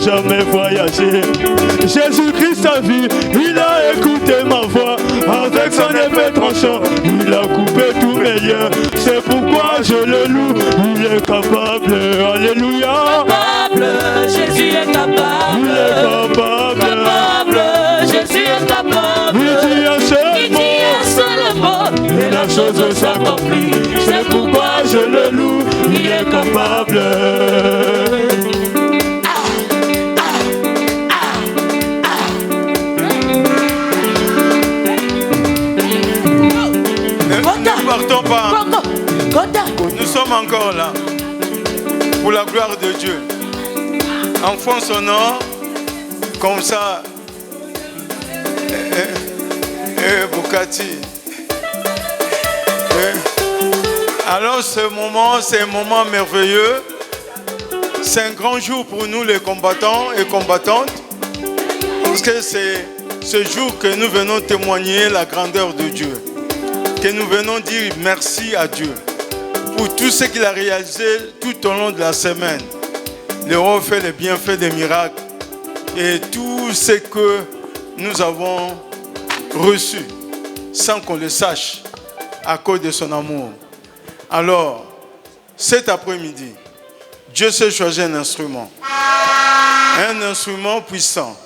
jamais voyagé. Jésus-Christ a vu, il a écouté ma voix. Avec son épée tranchant, il a coupé tous mes liens. C'est pourquoi je le loue, il est capable. Alléluia. Capable, Jésus est capable. Il est capable. Capable, Jésus est capable. Il dit un seul mot et la chose s'accomplit. C'est pourquoi je le loue, il est capable. Ne partons pas. Nous sommes encore là pour la gloire de Dieu. Enfant sonore, comme ça. Bukati. Alors ce moment, c'est un moment merveilleux. C'est un grand jour pour nous les combattants et combattantes. Parce que c'est ce jour que nous venons témoigner la grandeur de Dieu. Que nous venons dire merci à Dieu pour tout ce qu'il a réalisé tout au long de la semaine. Le roi fait les bienfaits des miracles et tout ce que nous avons reçu sans qu'on le sache à cause de son amour. Alors, cet après-midi, Dieu s'est choisi un instrument puissant.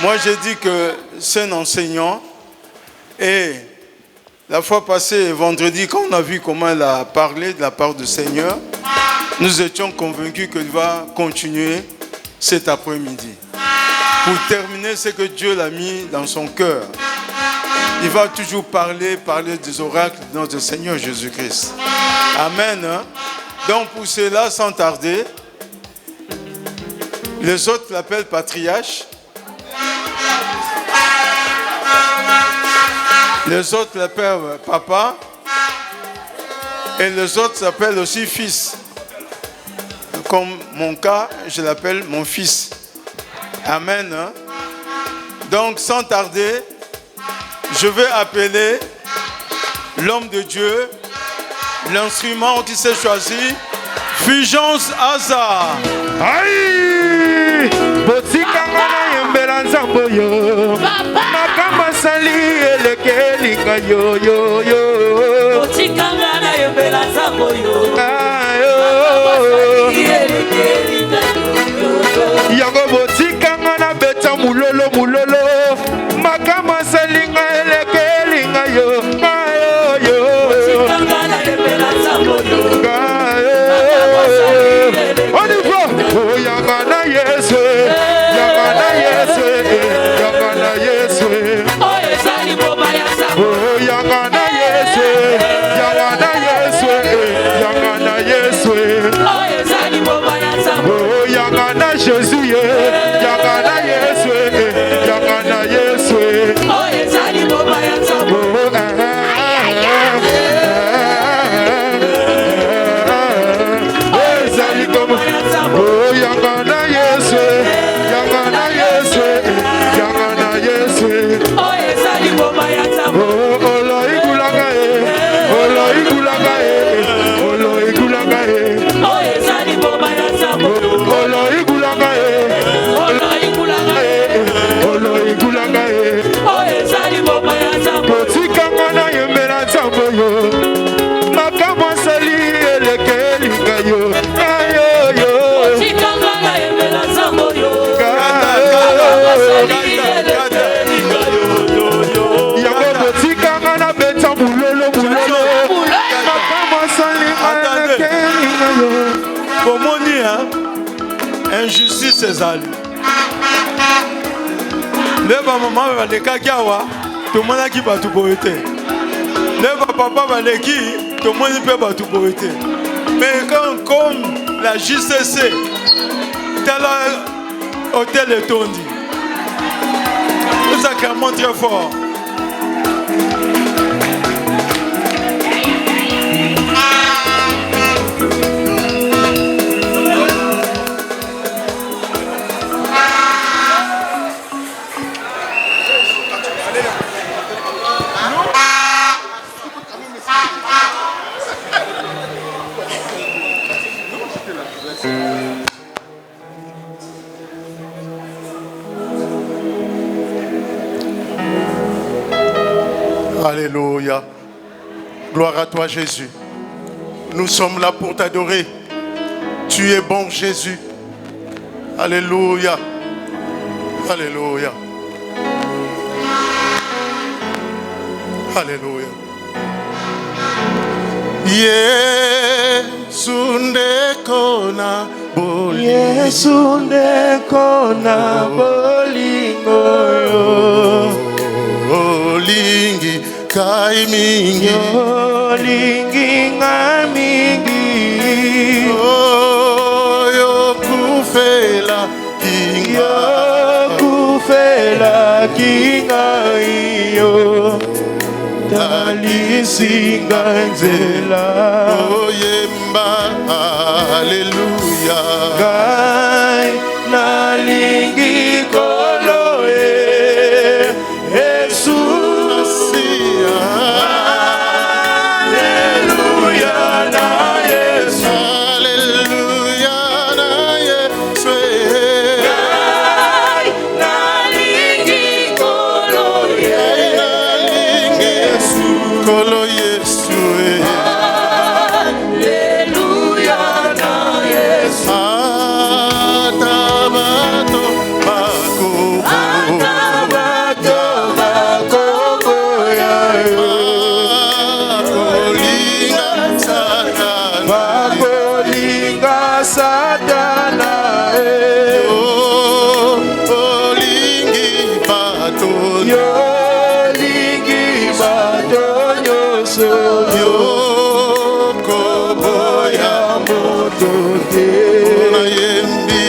Moi, j'ai dit que c'est un enseignant et la fois passée, vendredi, quand on a vu comment elle a parlé de la part du Seigneur, nous étions convaincus qu'il va continuer cet après-midi. Pour terminer ce que Dieu l'a mis dans son cœur. Il va toujours parler des oracles de notre Seigneur Jésus-Christ. Amen. Donc pour cela, sans tarder, les autres l'appellent patriarche. Les autres l'appellent papa. Et les autres s'appellent aussi fils. Comme mon cas, je l'appelle mon fils. Amen. Donc, sans tarder, je vais appeler l'homme de Dieu, l'instrument qui s'est choisi, Fulgence Aza. Aïe! Botikanga yembela nzambo yo. Makamba sali elekelinga yo yo yo. Botikanga na yembela nzambo yo. Yango botikanga na beta mulolo mulolo. Makamba salinga elekelinga yo. Botikanga na yembela nzambo yo. On y va. Oh yangana Yesu, yangana Yesu, yangana Yesu. Oh ezali bomba ya nzambo. Oh yangana Yesu, yangana Yesu, yangana Yesu. Oh ezali bomba ya nzambo. Oh yangana Jésus, yangana Yesu, yangana Yesu. Oh ezali bomba ya nzambo. Oh yangana Yesu, yangana Yesu, yangana Yesu. Oh ezali bomba ya nzambo. Oh Oloi kulanga Oloi kulanga Oloi kulanga Oh ezali bomba ya nzambo. Oloi kulanga Oloi kulanga. Oloi kulanga Oh ezali bomba ya nzambo. Botikanga na yembela nzambo yo. Makambo sali elekelinga yo. Botikanga na yembela nzambo yo. Yango botikanga na beta mulolo mulolo. Makambo sali elekelinga yo. Bomoni, injustice ezali. Leba maman balekaki awa, tomonaki bato boye te. Leba papa baleki, tomoni mpe bato boye te. Mais comme la JCC, tel hôtel etondi, nous acclamons très fort. Alléluia. Gloire à toi, Jésus. Nous sommes là pour t'adorer. Tu es bon, Jésus. Alléluia. Alléluia. Alléluia. Yesu ndekona bolingo. Yesu ndekona bolingo yo. Olingi kai mingi. Olingi ngai mingi. Yo kufela kinga. Yo kufela kinga yo. Talisinga nzela. Oyemba Alléluia. Ngai nalingi kolo ye. Yesu. Alléluia na Yesu. Alléluia na Yesu. Ngai nalingi kolo ye. Nalingi Yesu. Kolo Yesu. Alléluia na Yesu. Atabato bakobo. Atabato bakobo ya yo. Bakolinga Satana. Bakolinga Satana e. Olingi bato. Yo lingi bato nyonso yo. Koboya Moto te. Nayembi.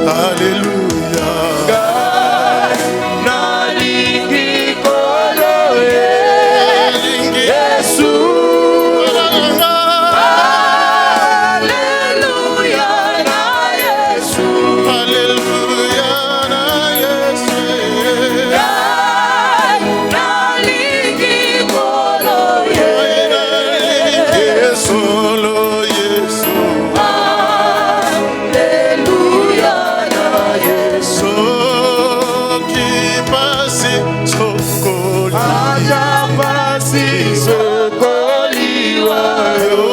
Alléluia. Ngai nalingi kolo ye. Alingi Yesu. Alléluia na Yesu. Alléluia na Yesu. Ngai nalingi kolo ye. Yesu, lo Yesu. Alléluia na Yesu. Soki pasi sokoli. Aja pasi sokoliwa yo.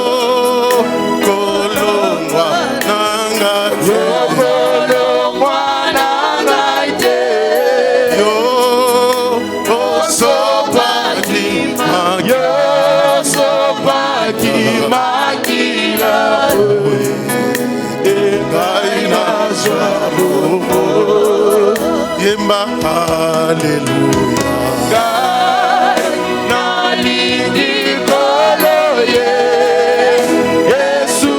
Kolongwa nanga te. Yokolo mwana ngai te. Osopaki magi. Yosopaki makila oye. Engai nazwa bomo. Yemba Alléluia. Ngai nalingi kolo ye. Yesu.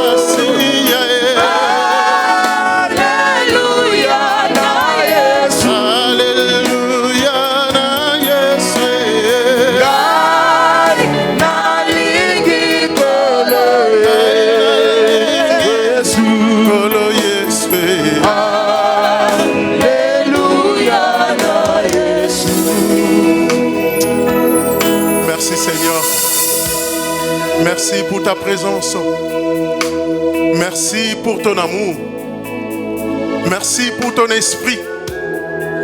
Asiya Alléluia na Yesu. Alléluia na Yesu. Ngai nalingi kolo ye. Yesu. Kolo Yesu. Alléluia na Yesu. Merci Seigneur. Merci pour ta présence. Merci pour ton amour. Merci pour ton esprit.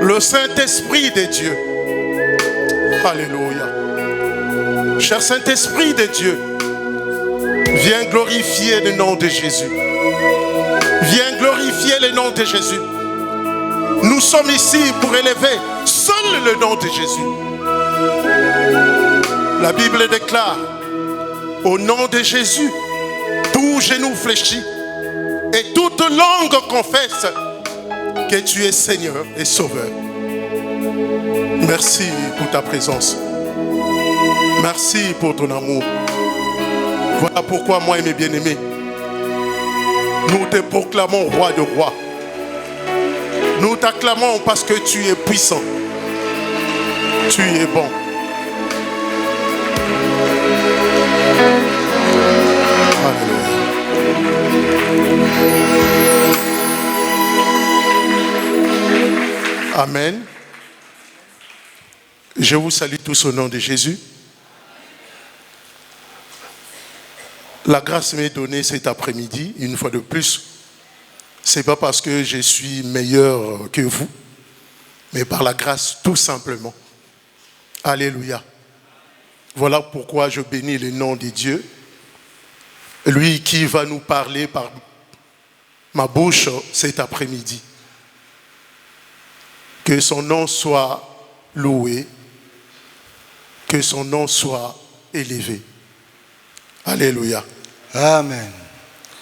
Le Saint-Esprit de Dieu. Alléluia. Cher Saint-Esprit de Dieu, viens glorifier le nom de Jésus. Viens glorifier le nom de Jésus. Nous sommes ici pour élever seul le nom de Jésus. La Bible déclare, au nom de Jésus, tout genou fléchit et toute langue confesse que tu es Seigneur et Sauveur. Merci pour ta présence. Merci pour ton amour. Voilà pourquoi moi et mes bien-aimés, nous te proclamons roi de rois. Nous t'acclamons parce que tu es puissant. Tu es bon. Amen. Je vous salue tous au nom de Jésus. La grâce m'est donnée cet après-midi, une fois de plus. Ce n'est pas parce que je suis meilleur que vous, mais par la grâce tout simplement. Alléluia. Voilà pourquoi je bénis le nom de Dieu. Lui qui va nous parler par ma bouche cet après-midi. Que son nom soit loué, que son nom soit élevé. Alléluia. Amen.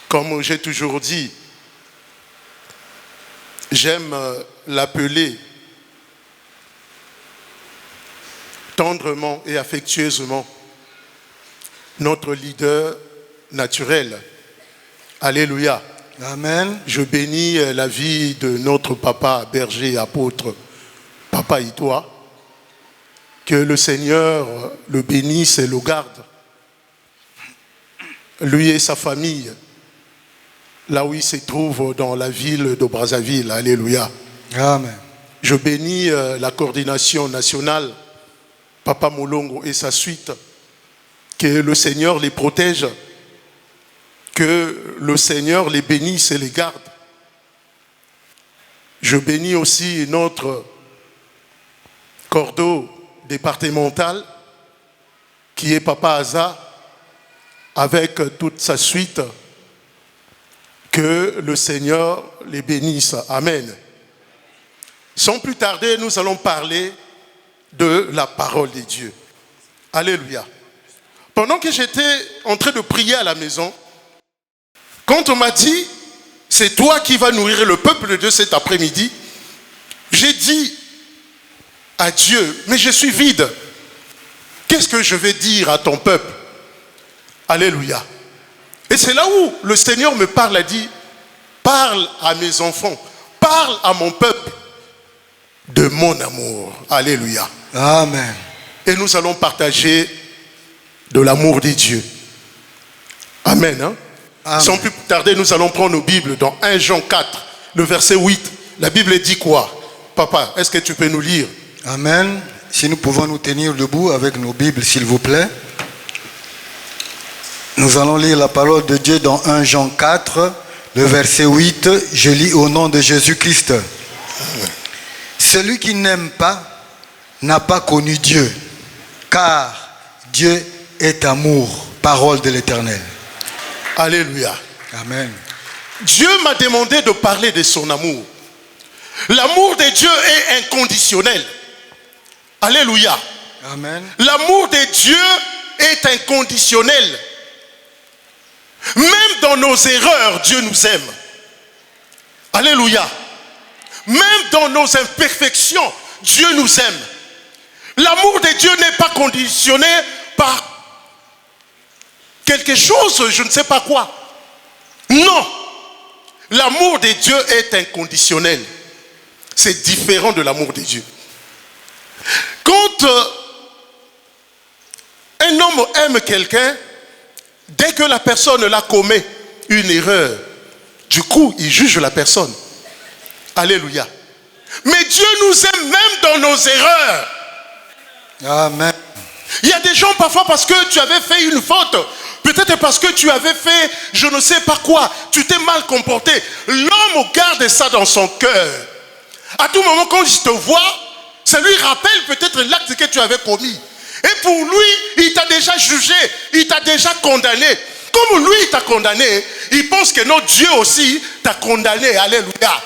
Comme j'ai toujours dit, j'aime l'appeler tendrement et affectueusement notre leader naturel. Alléluia. Amen. Je bénis la vie de notre papa, berger et apôtre, Papa Itoa. Que le Seigneur le bénisse et le garde. Lui et sa famille, là où il se trouve dans la ville de Brazzaville. Alléluia. Amen. Je bénis la coordination nationale, Papa Molongo et sa suite. Que le Seigneur les protège. Que le Seigneur les bénisse et les garde. Je bénis aussi notre cordeau départemental qui est Papa Aza avec toute sa suite. Que le Seigneur les bénisse. Amen. Sans plus tarder, nous allons parler de la parole de Dieu. Alléluia. Pendant que j'étais en train de prier à la maison, quand on m'a dit, c'est toi qui vas nourrir le peuple de Dieu cet après-midi, j'ai dit à Dieu, mais je suis vide. Qu'est-ce que je vais dire à ton peuple? Alléluia. Et c'est là où le Seigneur me parle, a dit, parle à mes enfants, parle à mon peuple de mon amour. Alléluia. Amen. Et nous allons partager de l'amour de Dieu. Amen. Hein? Amen. Sans plus tarder, nous allons prendre nos Bibles dans 1 Jean 4, le verset 8. La Bible dit quoi? Papa, est-ce que tu peux nous lire? Amen. Si nous pouvons nous tenir debout avec nos Bibles, s'il vous plaît. Nous allons lire la parole de Dieu dans 1 Jean 4, le verset 8. Je lis au nom de Jésus-Christ. Celui qui n'aime pas n'a pas connu Dieu, car Dieu est amour. Parole de l'Éternel. Alléluia. Amen. Dieu m'a demandé de parler de son amour. L'amour de Dieu est inconditionnel. Alléluia. Amen. L'amour de Dieu est inconditionnel. Même dans nos erreurs, Dieu nous aime. Alléluia. Même dans nos imperfections, Dieu nous aime. L'amour de Dieu n'est pas conditionné par quelque chose, je ne sais pas quoi. Non. L'amour de Dieu est inconditionnel. C'est différent de l'amour de Dieu. Quand un homme aime quelqu'un, dès que la personne la commet une erreur, du coup, il juge la personne. Alléluia. Mais Dieu nous aime même dans nos erreurs. Amen. Il y a des gens parfois parce que tu avais fait une faute, peut-être parce que tu avais fait je ne sais pas quoi, tu t'es mal comporté. L'homme garde ça dans son cœur. À tout moment quand il te voit, ça lui rappelle peut-être l'acte que tu avais commis. Et pour lui, il t'a déjà jugé, il t'a déjà condamné. Comme lui il t'a condamné, il pense que notre Dieu aussi t'a condamné. Alléluia.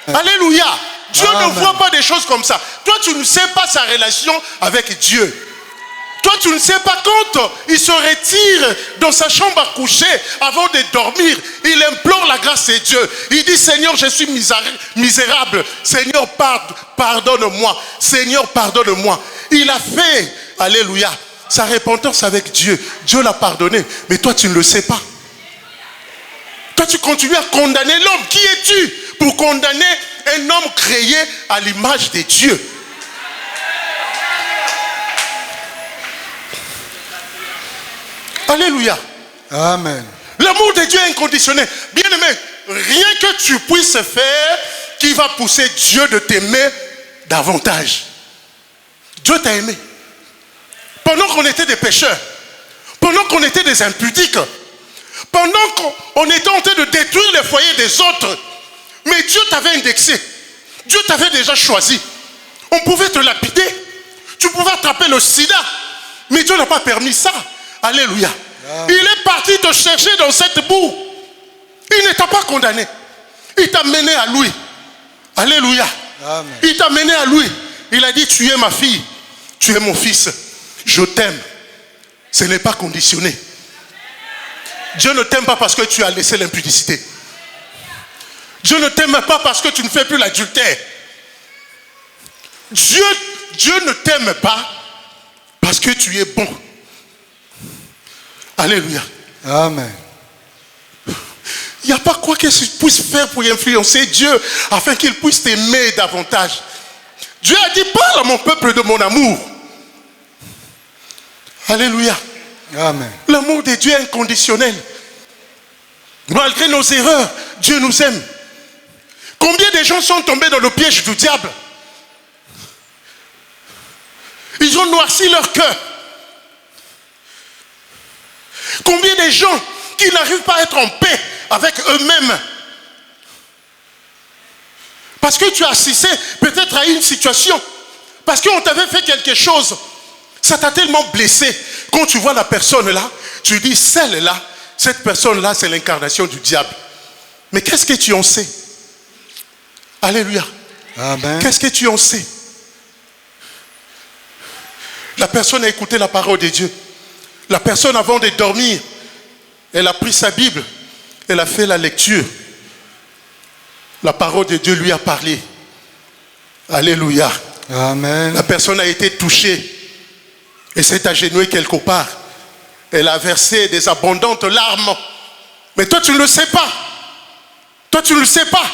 Alléluia. Dieu Amen. ne voit pas des choses comme ça. Toi, tu ne sais pas sa relation avec Dieu. Toi, tu ne sais pas quand il se retire dans sa chambre à coucher avant de dormir. Il implore la grâce de Dieu. Il dit, Seigneur, je suis misérable. Seigneur, pardonne-moi. Seigneur, pardonne-moi. Il a fait, alléluia, sa repentance avec Dieu. Dieu l'a pardonné. Mais toi, tu ne le sais pas. Toi, tu continues à condamner l'homme. Qui es-tu pour condamner un homme créé à l'image de Dieu? Alléluia. Amen. L'amour de Dieu est inconditionnel. Bien-aimé, rien que tu puisses faire qui va pousser Dieu de t'aimer davantage. Dieu t'a aimé. Pendant qu'on était des pécheurs, pendant qu'on était des impudiques, pendant qu'on était en train de détruire les foyers des autres, mais Dieu t'avait indexé. Dieu t'avait déjà choisi. On pouvait te lapider. Tu pouvais attraper le sida. Mais Dieu n'a pas permis ça. Alléluia. Il est parti te chercher dans cette boue. Il ne t'a pas condamné. Il t'a mené à lui. Alléluia. Amen. Il t'a mené à lui. Il a dit, tu es ma fille. Tu es mon fils. Je t'aime. Ce n'est pas conditionné. Dieu ne t'aime pas parce que tu as laissé l'impudicité. Dieu ne t'aime pas parce que tu ne fais plus l'adultère. Dieu ne t'aime pas parce que tu es bon. Alléluia. Amen. Il n'y a pas quoi que tu puisses faire pour influencer Dieu afin qu'il puisse t'aimer davantage. Dieu a dit, parle à mon peuple de mon amour. Alléluia. Amen. L'amour de Dieu est inconditionnel. Malgré nos erreurs, Dieu nous aime. Combien de gens sont tombés dans le piège du diable? Ils ont noirci leur cœur. Combien de gens qui n'arrivent pas à être en paix avec eux-mêmes? Parce que tu as assisté peut-être à une situation. Parce qu'on t'avait fait quelque chose. Ça t'a tellement blessé. Quand tu vois la personne là, tu dis, celle-là, cette personne-là, c'est l'incarnation du diable. Mais qu'est-ce que tu en sais? Alléluia. Amen. Qu'est-ce que tu en sais? La personne a écouté la parole de Dieu. La personne, avant de dormir, elle a pris sa Bible. Elle a fait la lecture. La parole de Dieu lui a parlé. Alléluia. Amen. La personne a été touchée. Et s'est agenouillée quelque part. Elle a versé des abondantes larmes. Mais toi, tu ne le sais pas. Toi, tu ne le sais pas.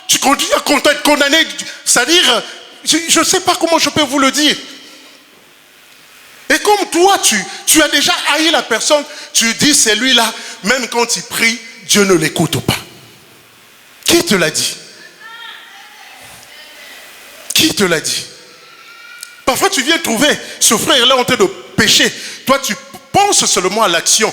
Tu continues à condamner. C'est-à-dire, je ne sais pas comment je peux vous le dire. Et comme toi, tu as déjà haï la personne, tu dis, celui-là, même quand il prie, Dieu ne l'écoute pas. Qui te l'a dit? Qui te l'a dit? Parfois, tu viens trouver ce frère-là en train de pécher. Toi, tu penses seulement à l'action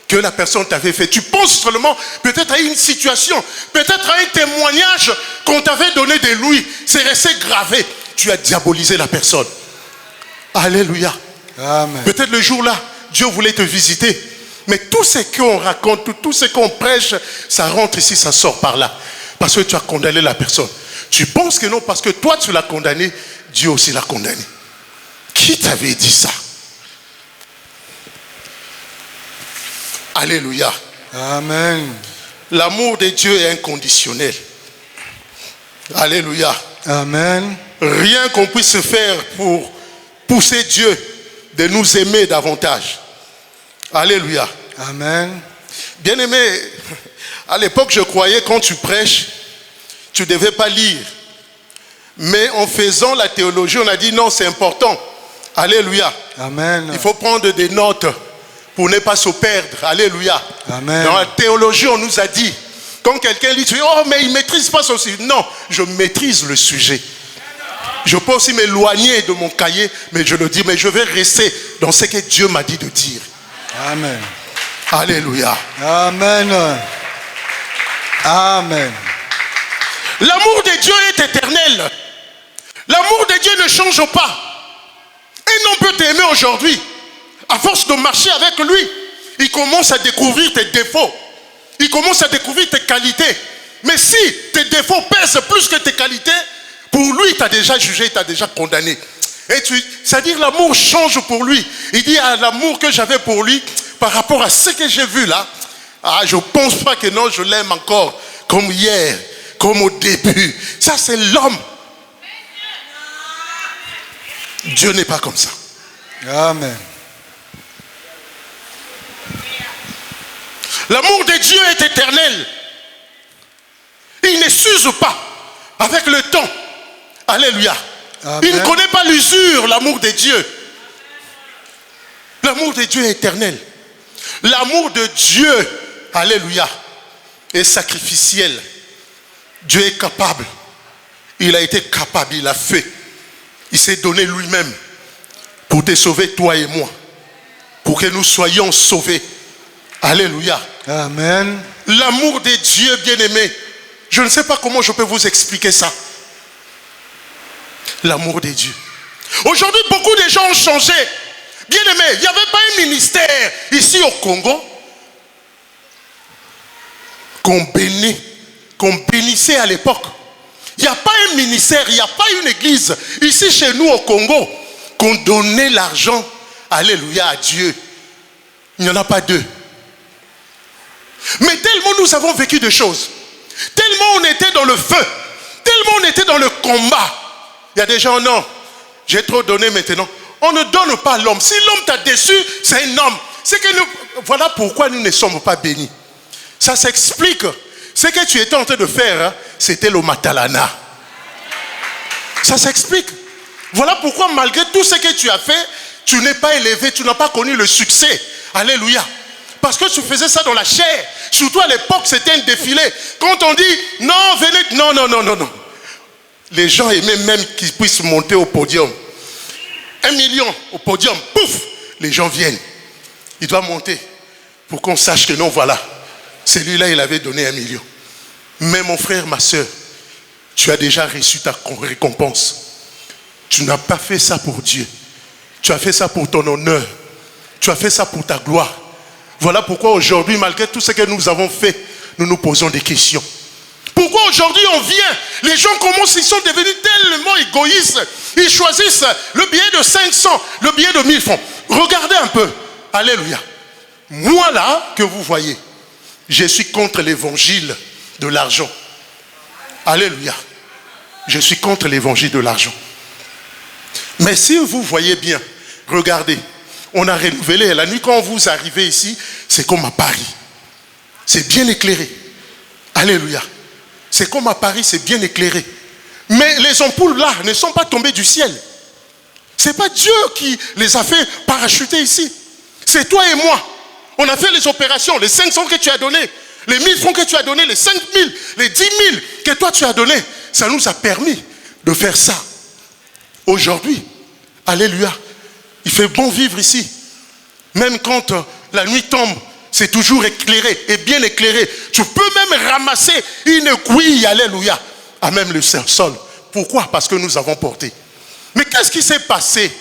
que la personne t'avait fait. Tu penses seulement peut-être à une situation, peut-être à un témoignage qu'on t'avait donné de lui. C'est resté gravé. Tu as diabolisé la personne. Alléluia. Amen. Peut-être le jour-là, Dieu voulait te visiter. Mais tout ce qu'on raconte, tout ce qu'on prêche, ça rentre ici, ça sort par là. Parce que tu as condamné la personne. Tu penses que non, parce que toi tu l'as condamné, Dieu aussi l'a condamné. Qui t'avait dit ça? Alléluia. Amen. L'amour de Dieu est inconditionnel. Alléluia. Amen. Rien qu'on puisse faire pour pousser Dieu de nous aimer davantage. Alléluia. Amen. Bien-aimé, à l'époque, je croyais quand tu prêches, tu ne devais pas lire. Mais en faisant la théologie, on a dit non, c'est important. Alléluia. Amen. Il faut prendre des notes pour ne pas se perdre. Alléluia. Amen. Dans la théologie, on nous a dit, quand quelqu'un dit, tu dis, oh, mais il ne maîtrise pas ceci. Non, je maîtrise le sujet. Je peux aussi m'éloigner de mon cahier, mais je le dis, mais je vais rester dans ce que Dieu m'a dit de dire. Amen. Alléluia. Amen. Amen. L'amour de Dieu est éternel. L'amour de Dieu ne change pas. Un homme peut t'aimer aujourd'hui. À force de marcher avec lui, il commence à découvrir tes défauts. Il commence à découvrir tes qualités. Mais si tes défauts pèsent plus que tes qualités, pour lui, il t'a déjà jugé, il t'a déjà condamné. Et c'est-à-dire l'amour change pour lui. Il dit, ah, l'amour que j'avais pour lui, par rapport à ce que j'ai vu là, ah, je ne pense pas que non, je l'aime encore comme hier, comme au début. Ça, c'est l'homme. Dieu n'est pas comme ça. Amen. L'amour de Dieu est éternel. Il ne s'use pas avec le temps. Alléluia. Amen. Il ne connaît pas l'usure, l'amour de Dieu. L'amour de Dieu est éternel. L'amour de Dieu, alléluia, est sacrificiel. Dieu est capable. Il a été capable, il a fait. Il s'est donné lui-même pour te sauver, toi et moi. Pour que nous soyons sauvés. Alléluia. Amen. L'amour de Dieu, bien-aimé. Je ne sais pas comment je peux vous expliquer ça. L'amour de Dieu. Aujourd'hui, beaucoup de gens ont changé. Bien aimé, il n'y avait pas un ministère ici au Congo qu'on bénissait à l'époque. Il n'y a pas un ministère, il n'y a pas une église ici chez nous au Congo qu'on donnait l'argent, alléluia, à Dieu. Il n'y en a pas deux. Mais tellement nous avons vécu des choses, tellement on était dans le feu, tellement on était dans le combat. Il y a des gens, non, j'ai trop donné maintenant. On ne donne pas l'homme. Si l'homme t'a déçu, c'est un homme. C'est que nous, voilà pourquoi nous ne sommes pas bénis. Ça s'explique. Ce que tu étais en train de faire, hein, c'était le matalana. Ça s'explique. Voilà pourquoi malgré tout ce que tu as fait, tu n'es pas élevé, tu n'as pas connu le succès. Alléluia. Parce que tu faisais ça dans la chair. Surtout à l'époque, c'était un défilé. Quand on dit, non, venez, non. Les gens aimaient même qu'ils puissent monter au podium. 1 million au podium, pouf, les gens viennent. Il doit monter pour qu'on sache que non, voilà. Celui-là, il avait donné 1 million. Mais mon frère, ma soeur, tu as déjà reçu ta récompense. Tu n'as pas fait ça pour Dieu. Tu as fait ça pour ton honneur. Tu as fait ça pour ta gloire. Voilà pourquoi aujourd'hui, malgré tout ce que nous avons fait, nous nous posons des questions. Pourquoi aujourd'hui on vient? Les gens commencent, ils sont devenus tellement égoïstes. Ils choisissent le billet de 500, le billet de 1000 francs. Regardez un peu. Alléluia. Moi là, que vous voyez, je suis contre l'évangile de l'argent. Alléluia. Je suis contre l'évangile de l'argent. Mais si vous voyez bien, regardez, on a renouvelé. La nuit quand vous arrivez ici, c'est comme à Paris. C'est bien éclairé. Alléluia. C'est comme à Paris, c'est bien éclairé. Mais les ampoules là ne sont pas tombées du ciel. Ce n'est pas Dieu qui les a fait parachuter ici. C'est toi et moi. On a fait les opérations, les 500 que tu as donnés, les 1000 francs que tu as donnés, les 5000, les 10 000 que toi tu as donnés. Ça nous a permis de faire ça. Aujourd'hui, alléluia, il fait bon vivre ici. Même quand la nuit tombe, c'est toujours éclairé et bien éclairé. Tu peux même ramasser une couille, alléluia, à même le sol. Pourquoi? Parce que nous avons porté. Mais qu'est-ce qui s'est passé?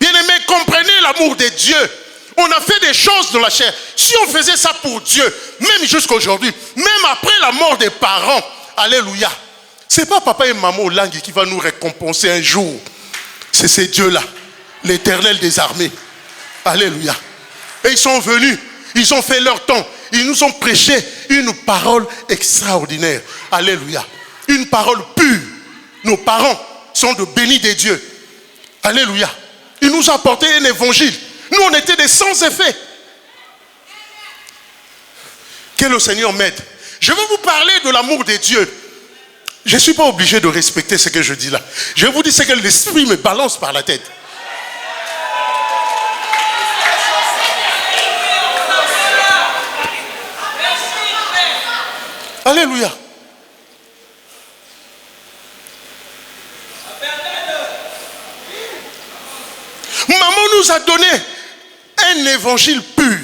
Bien-aimés, comprenez l'amour de Dieu. On a fait des choses dans la chair. Si on faisait ça pour Dieu, même jusqu'à aujourd'hui, même après la mort des parents, alléluia, ce n'est pas papa et maman au langue qui va nous récompenser un jour. C'est ces dieux-là, l'Éternel des armées. Alléluia. Et ils sont venus, ils ont fait leur temps, ils nous ont prêché une parole extraordinaire. Alléluia. Une parole pure. Nos parents sont de bénis des dieux. Alléluia. Ils nous ont apporté un évangile. Nous, on était des sans effet. Que le Seigneur m'aide. Je vais vous parler de l'amour de Dieu. Je ne suis pas obligé de respecter ce que je dis là. Je vous dis ce que l'esprit me balance par la tête. Alléluia. Maman nous a donné un évangile pur.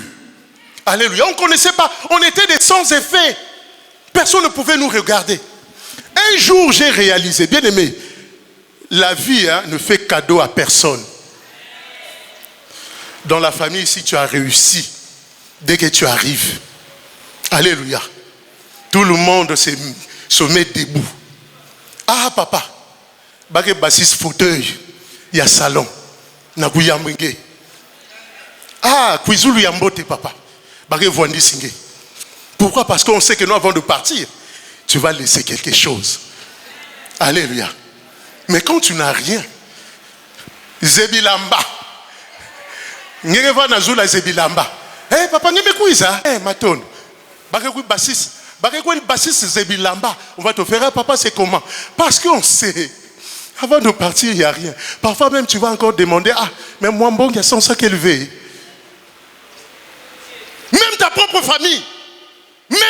Alléluia. On ne connaissait pas. On était des sans effet. Personne ne pouvait nous regarder. Un jour, j'ai réalisé, bien aimé, la vie ne fait cadeau à personne. Dans la famille, si tu as réussi, dès que tu arrives, alléluia, tout le monde se met debout. Ah, papa, bagé bassis fauteuil, il y a salon. Ah, Kwizulu Yambote, papa. Bagé voindi singé. Pourquoi? Parce qu'on sait que nous, avant de partir, tu vas laisser quelque chose. Alléluia. Mais quand tu n'as rien, Zebilamba. Ngeva nazula Zebilamba. Eh, papa, ngeme kuiza. Eh, maton. Bagé kui bassis. Bagé kui bassis Zebilamba. On va te faire, papa, c'est comment? Parce qu'on sait. Avant de partir, il n'y a rien. Parfois même, tu vas encore demander, ah, mais moi, bon, il y a sans ça qu'elle veut. Même ta propre famille, même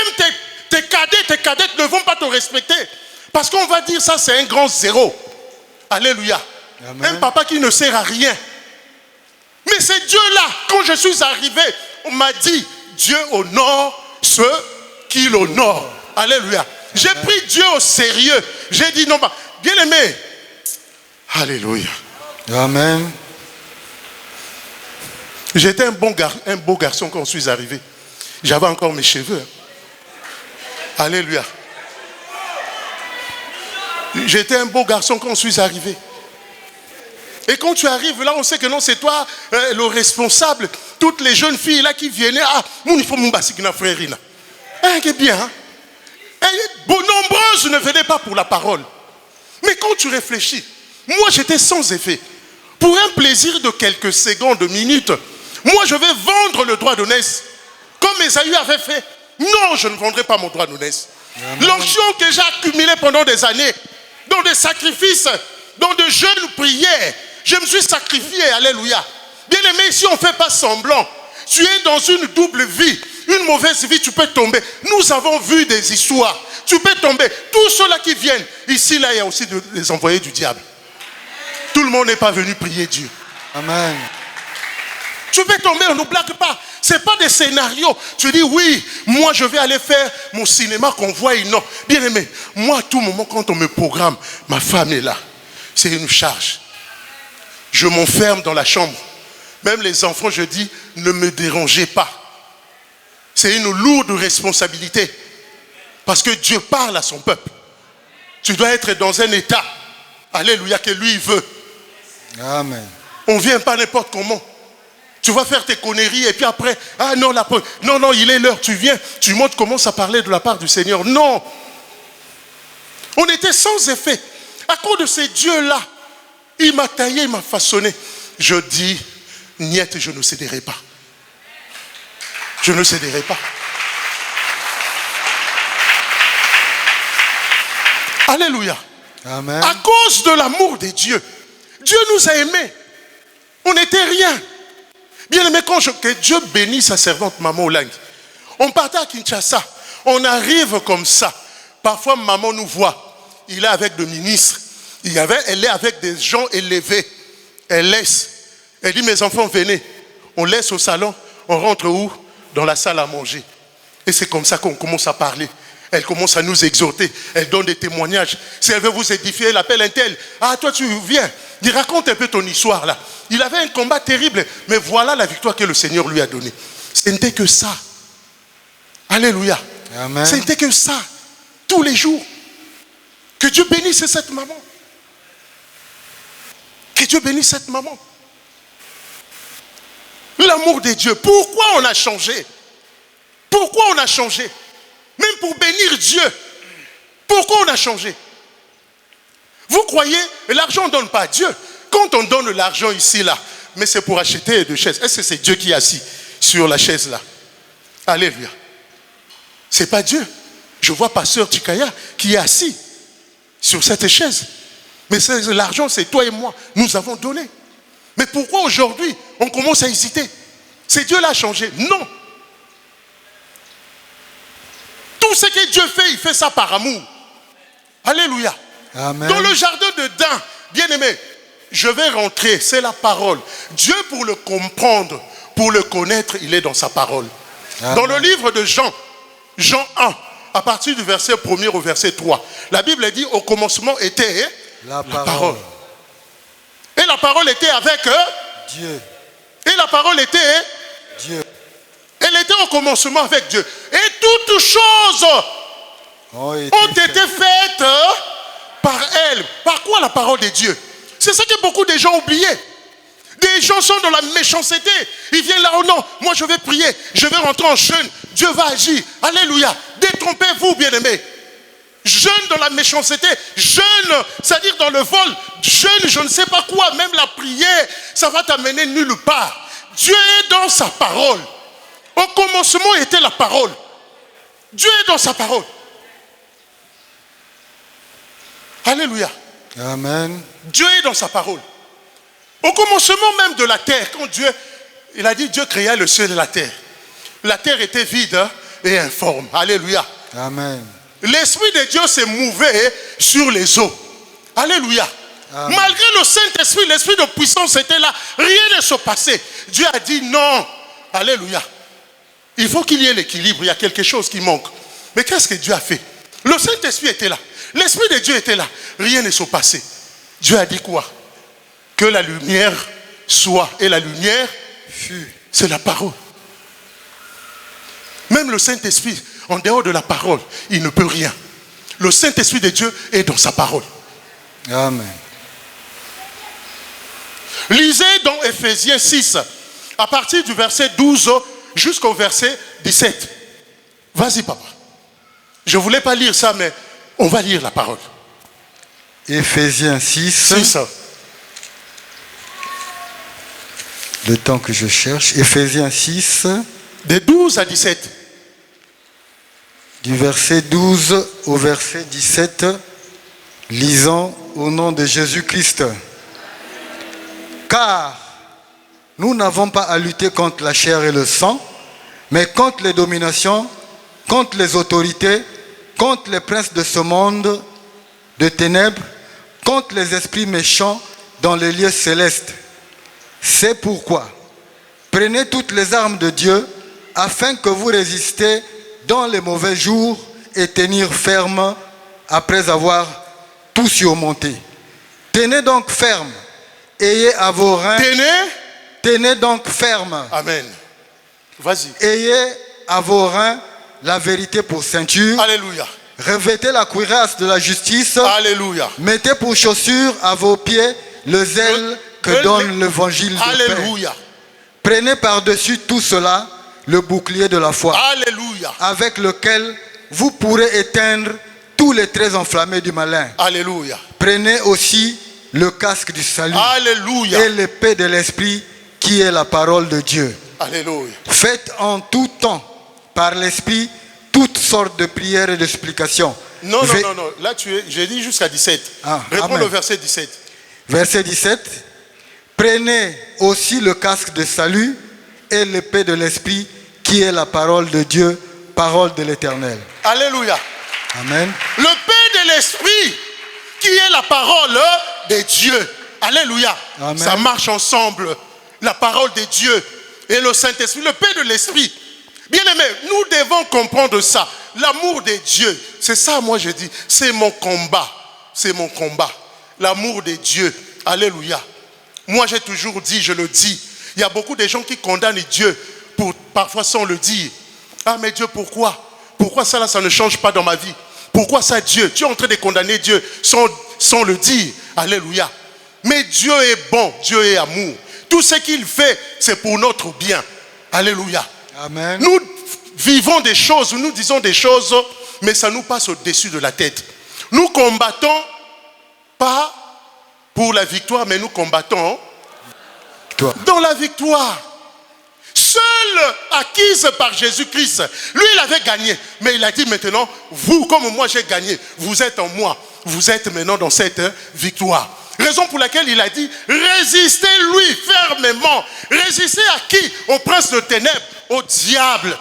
tes cadettes ne vont pas te respecter. Parce qu'on va dire, ça, c'est un grand zéro. Alléluia. Amen. Un papa qui ne sert à rien. Mais c'est Dieu-là, quand je suis arrivé, on m'a dit, Dieu honore ceux qui l'honorent. Alléluia. J'ai pris Dieu au sérieux. J'ai dit, non, bien aimé. Alléluia. Amen. J'étais un beau garçon quand je suis arrivé. J'avais encore mes cheveux. Alléluia. J'étais un beau garçon quand je suis arrivé. Et quand tu arrives là, on sait que non, c'est toi le responsable. Toutes les jeunes filles là qui viennent, il faut mon basikina frérina. C'est bien. Hein? Et nombreuses ne venaient pas pour la parole. Mais quand tu réfléchis, moi j'étais sans effet. Pour un plaisir de quelques secondes, de minutes, moi je vais vendre le droit d'aînesse. Comme Esaü avait fait. Non, je ne vendrai pas mon droit d'aînesse. L'onction que j'ai accumulée pendant des années, dans des sacrifices, dans de jeûnes prières, je me suis sacrifié, alléluia. Bien aimé, si on ne fait pas semblant, tu es dans une double vie, une mauvaise vie, tu peux tomber. Nous avons vu des histoires, tu peux tomber. Tous ceux-là qui viennent, ici, là, il y a aussi des envoyés du diable. Tout le monde n'est pas venu prier Dieu. Amen. Tu peux tomber, on ne blague pas. Ce n'est pas des scénarios. Tu dis, oui, moi je vais aller faire mon cinéma qu'on voit. Non. Bien aimé, moi à tout moment, quand on me programme, ma femme est là. C'est une charge. Je m'enferme dans la chambre. Même les enfants, je dis, ne me dérangez pas. C'est une lourde responsabilité. Parce que Dieu parle à son peuple. Tu dois être dans un état, alléluia, que lui veut. Amen. On ne vient pas n'importe comment. Tu vas faire tes conneries et puis après, non, il est l'heure, tu viens, tu montres comment ça parlait de la part du Seigneur. Non. On était sans effet. À cause de ces dieux-là, il m'a taillé, il m'a façonné. Je dis, niet, je ne céderai pas. Je ne céderai pas. Alléluia. Amen. À cause de l'amour de Dieu, Dieu nous a aimés. On n'était rien. Bien aimé, que Dieu bénisse sa servante maman Olang. On partait à Kinshasa. On arrive comme ça. Parfois, maman nous voit. Il est avec des ministres. Elle est avec des gens élevés. Elle laisse. Elle dit, mes enfants, venez. On laisse au salon. On rentre où? Dans la salle à manger. Et c'est comme ça qu'on commence à parler. Elle commence à nous exhorter. Elle donne des témoignages. Si elle veut vous édifier, elle appelle un tel. Ah, toi, tu viens. Dis, raconte un peu ton histoire là. Il avait un combat terrible. Mais voilà la victoire que le Seigneur lui a donnée. Ce n'était que ça. Alléluia. Amen. Ce n'était que ça. Tous les jours. Que Dieu bénisse cette maman. Que Dieu bénisse cette maman. L'amour de Dieu. Pourquoi on a changé? Pourquoi on a changé? Même pour bénir Dieu. Pourquoi on a changé? Vous croyez, l'argent on ne donne pas à Dieu. Quand on donne l'argent ici, là, mais c'est pour acheter des chaises. Est-ce que c'est Dieu qui est assis sur la chaise là? Alléluia. C'est pas Dieu. Je vois pasteur Tikaya qui est assis sur cette chaise. Mais l'argent, c'est toi et moi. Nous avons donné. Mais pourquoi aujourd'hui, on commence à hésiter? C'est Dieu l'a changé. Non. Tout ce que Dieu fait, il fait ça par amour. Alléluia. Amen. Dans le jardin de Dan, bien aimé, je vais rentrer, c'est la parole. Dieu, pour le comprendre, pour le connaître, il est dans sa parole. Amen. Dans le livre de Jean 1, à partir du verset 1er au verset 3, la Bible dit, au commencement était la parole. Et la parole était avec Dieu. Et la parole était Dieu. Elle était au commencement avec Dieu. Et toutes choses ont été faites par elle. Par quoi la parole de Dieu? C'est ça que beaucoup de gens ont oublié. Des gens sont dans la méchanceté. Ils viennent là, oh non, moi je vais prier, je vais rentrer en jeûne. Dieu va agir. Alléluia. Détrompez-vous, bien-aimés. Jeûne dans la méchanceté, jeûne, c'est-à-dire dans le vol, jeûne, je ne sais pas quoi, même la prière, ça va t'amener nulle part. Dieu est dans sa parole. Au commencement était la parole. Dieu est dans sa parole. Alléluia. Amen. Dieu est dans sa parole. Au commencement même de la terre, quand Dieu, il a dit Dieu créa le ciel et la terre. La terre était vide et informe. Alléluia. Amen. L'Esprit de Dieu s'est mouvé sur les eaux. Alléluia. Amen. Malgré le Saint-Esprit, l'Esprit de puissance était là. Rien ne se passait. Dieu a dit non. Alléluia. Il faut qu'il y ait l'équilibre. Il y a quelque chose qui manque. Mais qu'est-ce que Dieu a fait? Le Saint-Esprit était là. L'Esprit de Dieu était là. Rien ne se passait. Dieu a dit quoi? Que la lumière soit. Et la lumière fut. c'est la parole. Même le Saint-Esprit, en dehors de la parole, il ne peut rien. Le Saint-Esprit de Dieu est dans sa parole. Amen. Lisez dans Ephésiens 6, à partir du verset 12 jusqu'au verset 17. Vas-y, papa. Je ne voulais pas lire ça, mais on va lire la parole. Ephésiens 6. 6. Le temps que je cherche. Ephésiens 6. De 12 à 17. Du verset 12 au verset 17. Lisons au nom de Jésus-Christ. Car nous n'avons pas à lutter contre la chair et le sang, mais contre les dominations, contre les autorités, contre les princes de ce monde de ténèbres, contre les esprits méchants dans les lieux célestes. C'est pourquoi prenez toutes les armes de Dieu afin que vous résistiez dans les mauvais jours et tenir ferme après avoir tout surmonté. Tenez donc ferme, ayez à vos reins. Tenez donc ferme. Amen. Vas-y. Ayez à vos reins la vérité pour ceinture. Alléluia. Revêtez la cuirasse de la justice. Alléluia. Mettez pour chaussure à vos pieds le zèle que donne l'évangile de paix. Alléluia. Prenez par-dessus tout cela le bouclier de la foi. Alléluia. Avec lequel vous pourrez éteindre tous les traits enflammés du malin. Alléluia. Prenez aussi le casque du salut. Alléluia. Et l'épée de l'esprit qui est la parole de Dieu. Alléluia. Faites en tout temps par l'esprit toutes sortes de prières et d'explications. Non. Là, j'ai dit jusqu'à 17. Réponds amen. au verset 17. Verset 17. Prenez aussi le casque de salut et l'épée de l'esprit qui est la parole de Dieu, parole de l'Éternel. Alléluia. Amen. L'épée de l'esprit qui est la parole de Dieu. Alléluia. Amen. Ça marche ensemble. La parole de Dieu et le Saint-Esprit. L'épée de l'esprit. Bien aimé, nous devons comprendre ça. L'amour de Dieu. C'est ça, moi je dis. C'est mon combat. C'est mon combat. L'amour de Dieu. Alléluia. Moi j'ai toujours dit, je le dis. Il y a beaucoup de gens qui condamnent Dieu parfois sans le dire. Ah mais Dieu, pourquoi? Pourquoi ça là, ça ne change pas dans ma vie? Pourquoi ça Dieu? Tu es en train de condamner Dieu sans le dire. Alléluia. Mais Dieu est bon, Dieu est amour. Tout ce qu'il fait, c'est pour notre bien. Alléluia. Amen. Nous vivons des choses, nous disons des choses, mais ça nous passe au-dessus de la tête. Nous combattons pas pour la victoire, mais nous combattons dans la victoire. Seule acquise par Jésus-Christ. Lui, il avait gagné. Mais il a dit maintenant, vous, comme moi j'ai gagné, vous êtes en moi. Vous êtes maintenant dans cette victoire. Raison pour laquelle il a dit, résistez-lui fermement. Résistez à qui? Au prince de ténèbres, au diable.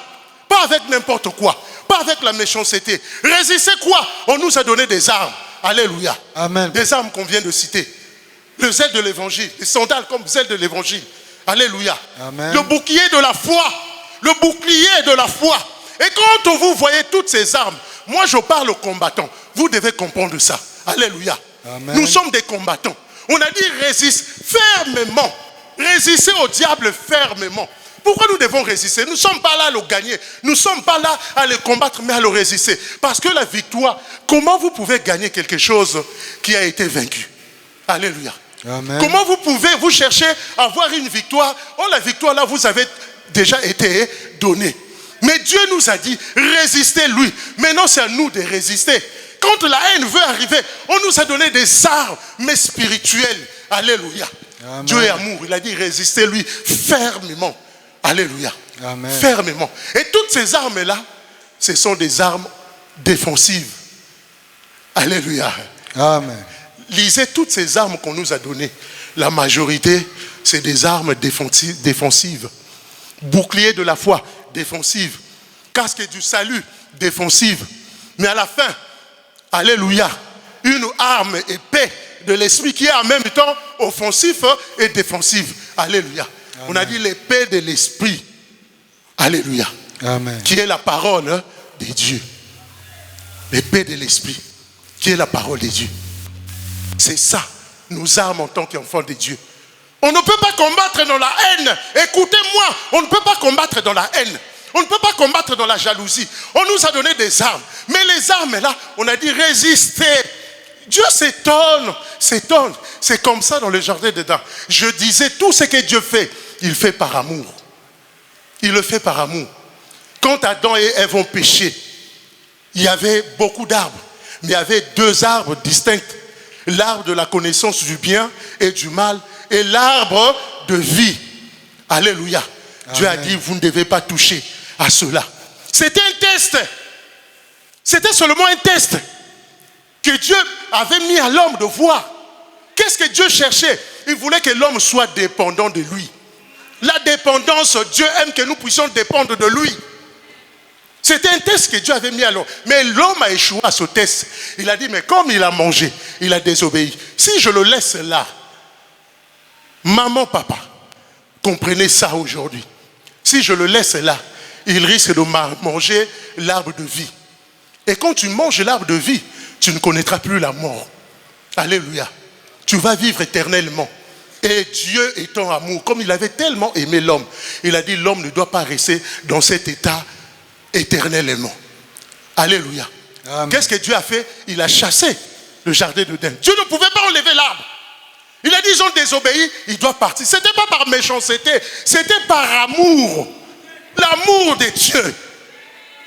Pas avec n'importe quoi. Pas avec la méchanceté. Résistez quoi? On nous a donné des armes. Alléluia. Amen. Des armes qu'on vient de citer. Le zèle de l'évangile. Les sandales comme zèle de l'évangile. Alléluia. Amen. Le bouclier de la foi. Le bouclier de la foi. Et quand vous voyez toutes ces armes, moi je parle aux combattants. Vous devez comprendre ça. Alléluia. Amen. Nous sommes des combattants. On a dit résiste fermement. Résistez au diable fermement. Pourquoi nous devons résister? Nous ne sommes pas là à le gagner. Nous ne sommes pas là à le combattre, mais à le résister. Parce que la victoire, comment vous pouvez gagner quelque chose qui a été vaincu? Alléluia. Amen. Comment vous pouvez vous chercher à avoir une victoire? Oh, la victoire là, vous avez déjà été donnée. Mais Dieu nous a dit, résistez-lui. Maintenant, c'est à nous de résister. Quand la haine veut arriver, on nous a donné des armes, mais spirituelles. Alléluia. Amen. Dieu est amour. Il a dit, résistez-lui fermement. Alléluia. Amen. Fermement. Et toutes ces armes-là, ce sont des armes défensives. Alléluia. Amen. Lisez toutes ces armes qu'on nous a données. La majorité, c'est des armes défensives. Bouclier de la foi, défensive. Casque du salut, défensive. Mais à la fin, alléluia, une arme épée de l'esprit qui est en même temps offensif et défensive. Alléluia. Amen. On a dit l'épée de l'esprit. Alléluia. Amen. Qui est la parole de Dieu. L'épée de l'esprit, qui est la parole de Dieu. C'est ça, nos armes en tant qu'enfants de Dieu. On ne peut pas combattre dans la haine. Écoutez-moi, on ne peut pas combattre dans la haine. On ne peut pas combattre dans la jalousie. On nous a donné des armes. Mais les armes, là, on a dit résister. Dieu s'étonne. C'est comme ça dans le jardin d'Éden. Je disais, tout ce que Dieu fait, il fait par amour. Il le fait par amour. Quand Adam et Ève ont péché, il y avait beaucoup d'arbres. Mais il y avait deux arbres distincts. L'arbre de la connaissance du bien et du mal et l'arbre de vie. Alléluia. Amen. Dieu a dit, vous ne devez pas toucher à cela. C'était un test. C'était seulement un test que Dieu avait mis à l'homme de voir. Qu'est-ce que Dieu cherchait? Il voulait que l'homme soit dépendant de lui. La dépendance, Dieu aime que nous puissions dépendre de lui. C'était un test que Dieu avait mis à l'homme. Mais l'homme a échoué à ce test. Il a dit, mais comme il a mangé, il a désobéi. Si je le laisse là, maman, papa, comprenez ça aujourd'hui. Si je le laisse là, il risque de manger l'arbre de vie. Et quand tu manges l'arbre de vie, tu ne connaîtras plus la mort. Alléluia. Tu vas vivre éternellement. Et Dieu étant amour, comme il avait tellement aimé l'homme, il a dit l'homme ne doit pas rester dans cet état éternellement. Alléluia. Qu'est-ce que Dieu a fait? Il a chassé le jardin d'Éden. Dieu ne pouvait pas enlever l'arbre. Il a dit ils ont désobéi, ils doivent partir. Ce n'était pas par méchanceté, c'était par amour. L'amour de Dieu.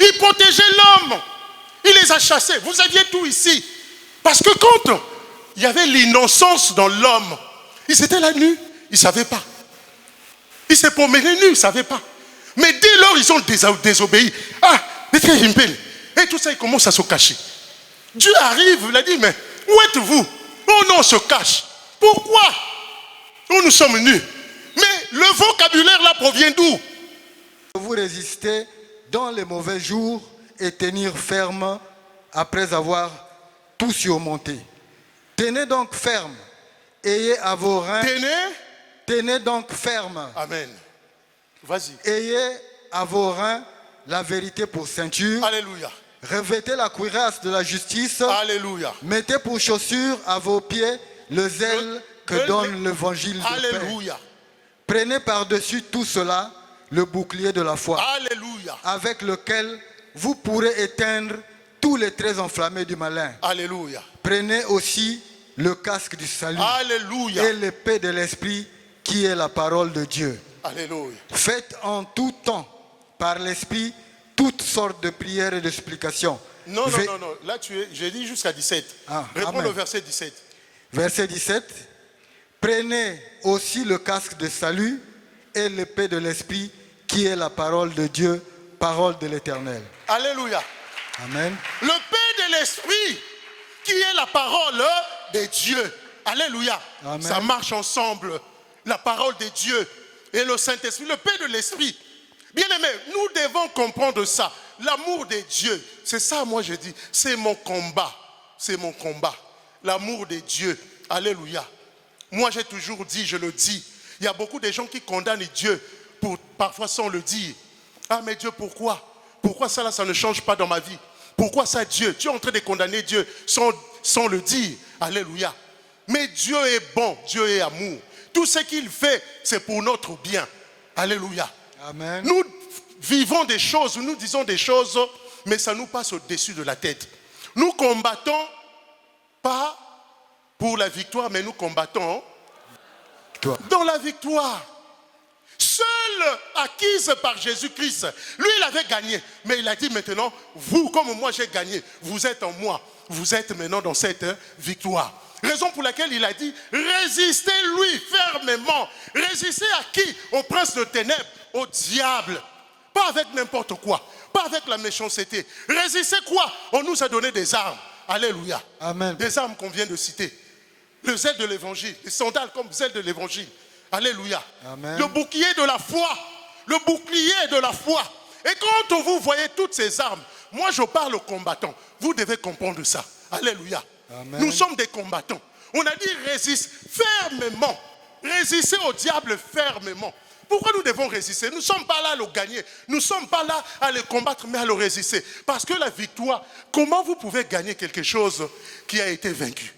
Il protégeait l'homme. Il les a chassés. Vous aviez tout ici. Parce que quand il y avait l'innocence dans l'homme, ils étaient là nus, ils ne savaient pas. Ils se promenaient nus, ils ne savaient pas. Mais dès lors, ils ont désobéi. Ah, et tout ça, ils commencent à se cacher. Dieu arrive, il a dit, mais où êtes-vous? Oh non, on se cache. Pourquoi? Nous sommes nus. Mais le vocabulaire là provient d'où? Vous résistez dans les mauvais jours et tenir ferme après avoir tout surmonté. Tenez donc ferme. Ayez à vos reins. Tenez donc ferme. Amen. Vas-y. Ayez à vos reins la vérité pour ceinture. Alléluia. Revêtez la cuirasse de la justice. Alléluia. Mettez pour chaussure à vos pieds le zèle que donne l'évangile de paix. Alléluia. Prenez par-dessus tout cela le bouclier de la foi. Alléluia. Avec lequel vous pourrez éteindre tous les traits enflammés du malin. Alléluia. Prenez aussi le casque du salut. Alléluia. Et l'épée de l'esprit qui est la parole de Dieu. Alléluia. Faites en tout temps par l'esprit toutes sortes de prières et d'explications. Non. Là, j'ai dit jusqu'à 17. Réponds au verset 17. Verset 17. Prenez aussi le casque de salut et l'épée de l'esprit qui est la parole de Dieu, parole de l'Éternel. Alléluia. Amen. L'épée de l'esprit qui est la parole de Dieu. Alléluia. Amen. Ça marche ensemble. La parole de Dieu et le Saint-Esprit, l'épée de l'esprit. Bien-aimés, nous devons comprendre ça. L'amour de Dieu, c'est ça, moi je dis, c'est mon combat. C'est mon combat. L'amour de Dieu. Alléluia. Moi j'ai toujours dit, je le dis, il y a beaucoup de gens qui condamnent Dieu parfois sans le dire. Ah mais Dieu, pourquoi? Pourquoi ça là, ça ne change pas dans ma vie? Pourquoi ça Dieu? Tu es en train de condamner Dieu sans le dire. Alléluia. Mais Dieu est bon, Dieu est amour. Tout ce qu'il fait, c'est pour notre bien. Alléluia. Amen. Nous vivons des choses, nous disons des choses, mais ça nous passe au-dessus de la tête. Nous combattons pas pour la victoire, mais nous combattons dans la victoire. Seul acquise par Jésus-Christ. Lui, il avait gagné. Mais il a dit maintenant, vous, comme moi j'ai gagné, vous êtes en moi. Vous êtes maintenant dans cette victoire. Raison pour laquelle il a dit, résistez-lui fermement. Résistez à qui? Au prince de ténèbres, au diable. Pas avec n'importe quoi. Pas avec la méchanceté. Résistez quoi? On nous a donné des armes. Alléluia. Amen. Des armes qu'on vient de citer. Le zèle de l'évangile. Les sandales comme zèle de l'évangile. Alléluia. Amen. Le bouclier de la foi. Le bouclier de la foi. Et quand vous voyez toutes ces armes, moi je parle aux combattants. Vous devez comprendre ça. Alléluia. Amen. Nous sommes des combattants. On a dit résiste fermement. Résistez au diable fermement. Pourquoi nous devons résister? Nous ne sommes pas là à le gagner. Nous ne sommes pas là à le combattre, mais à le résister. Parce que la victoire, comment vous pouvez gagner quelque chose qui a été vaincu?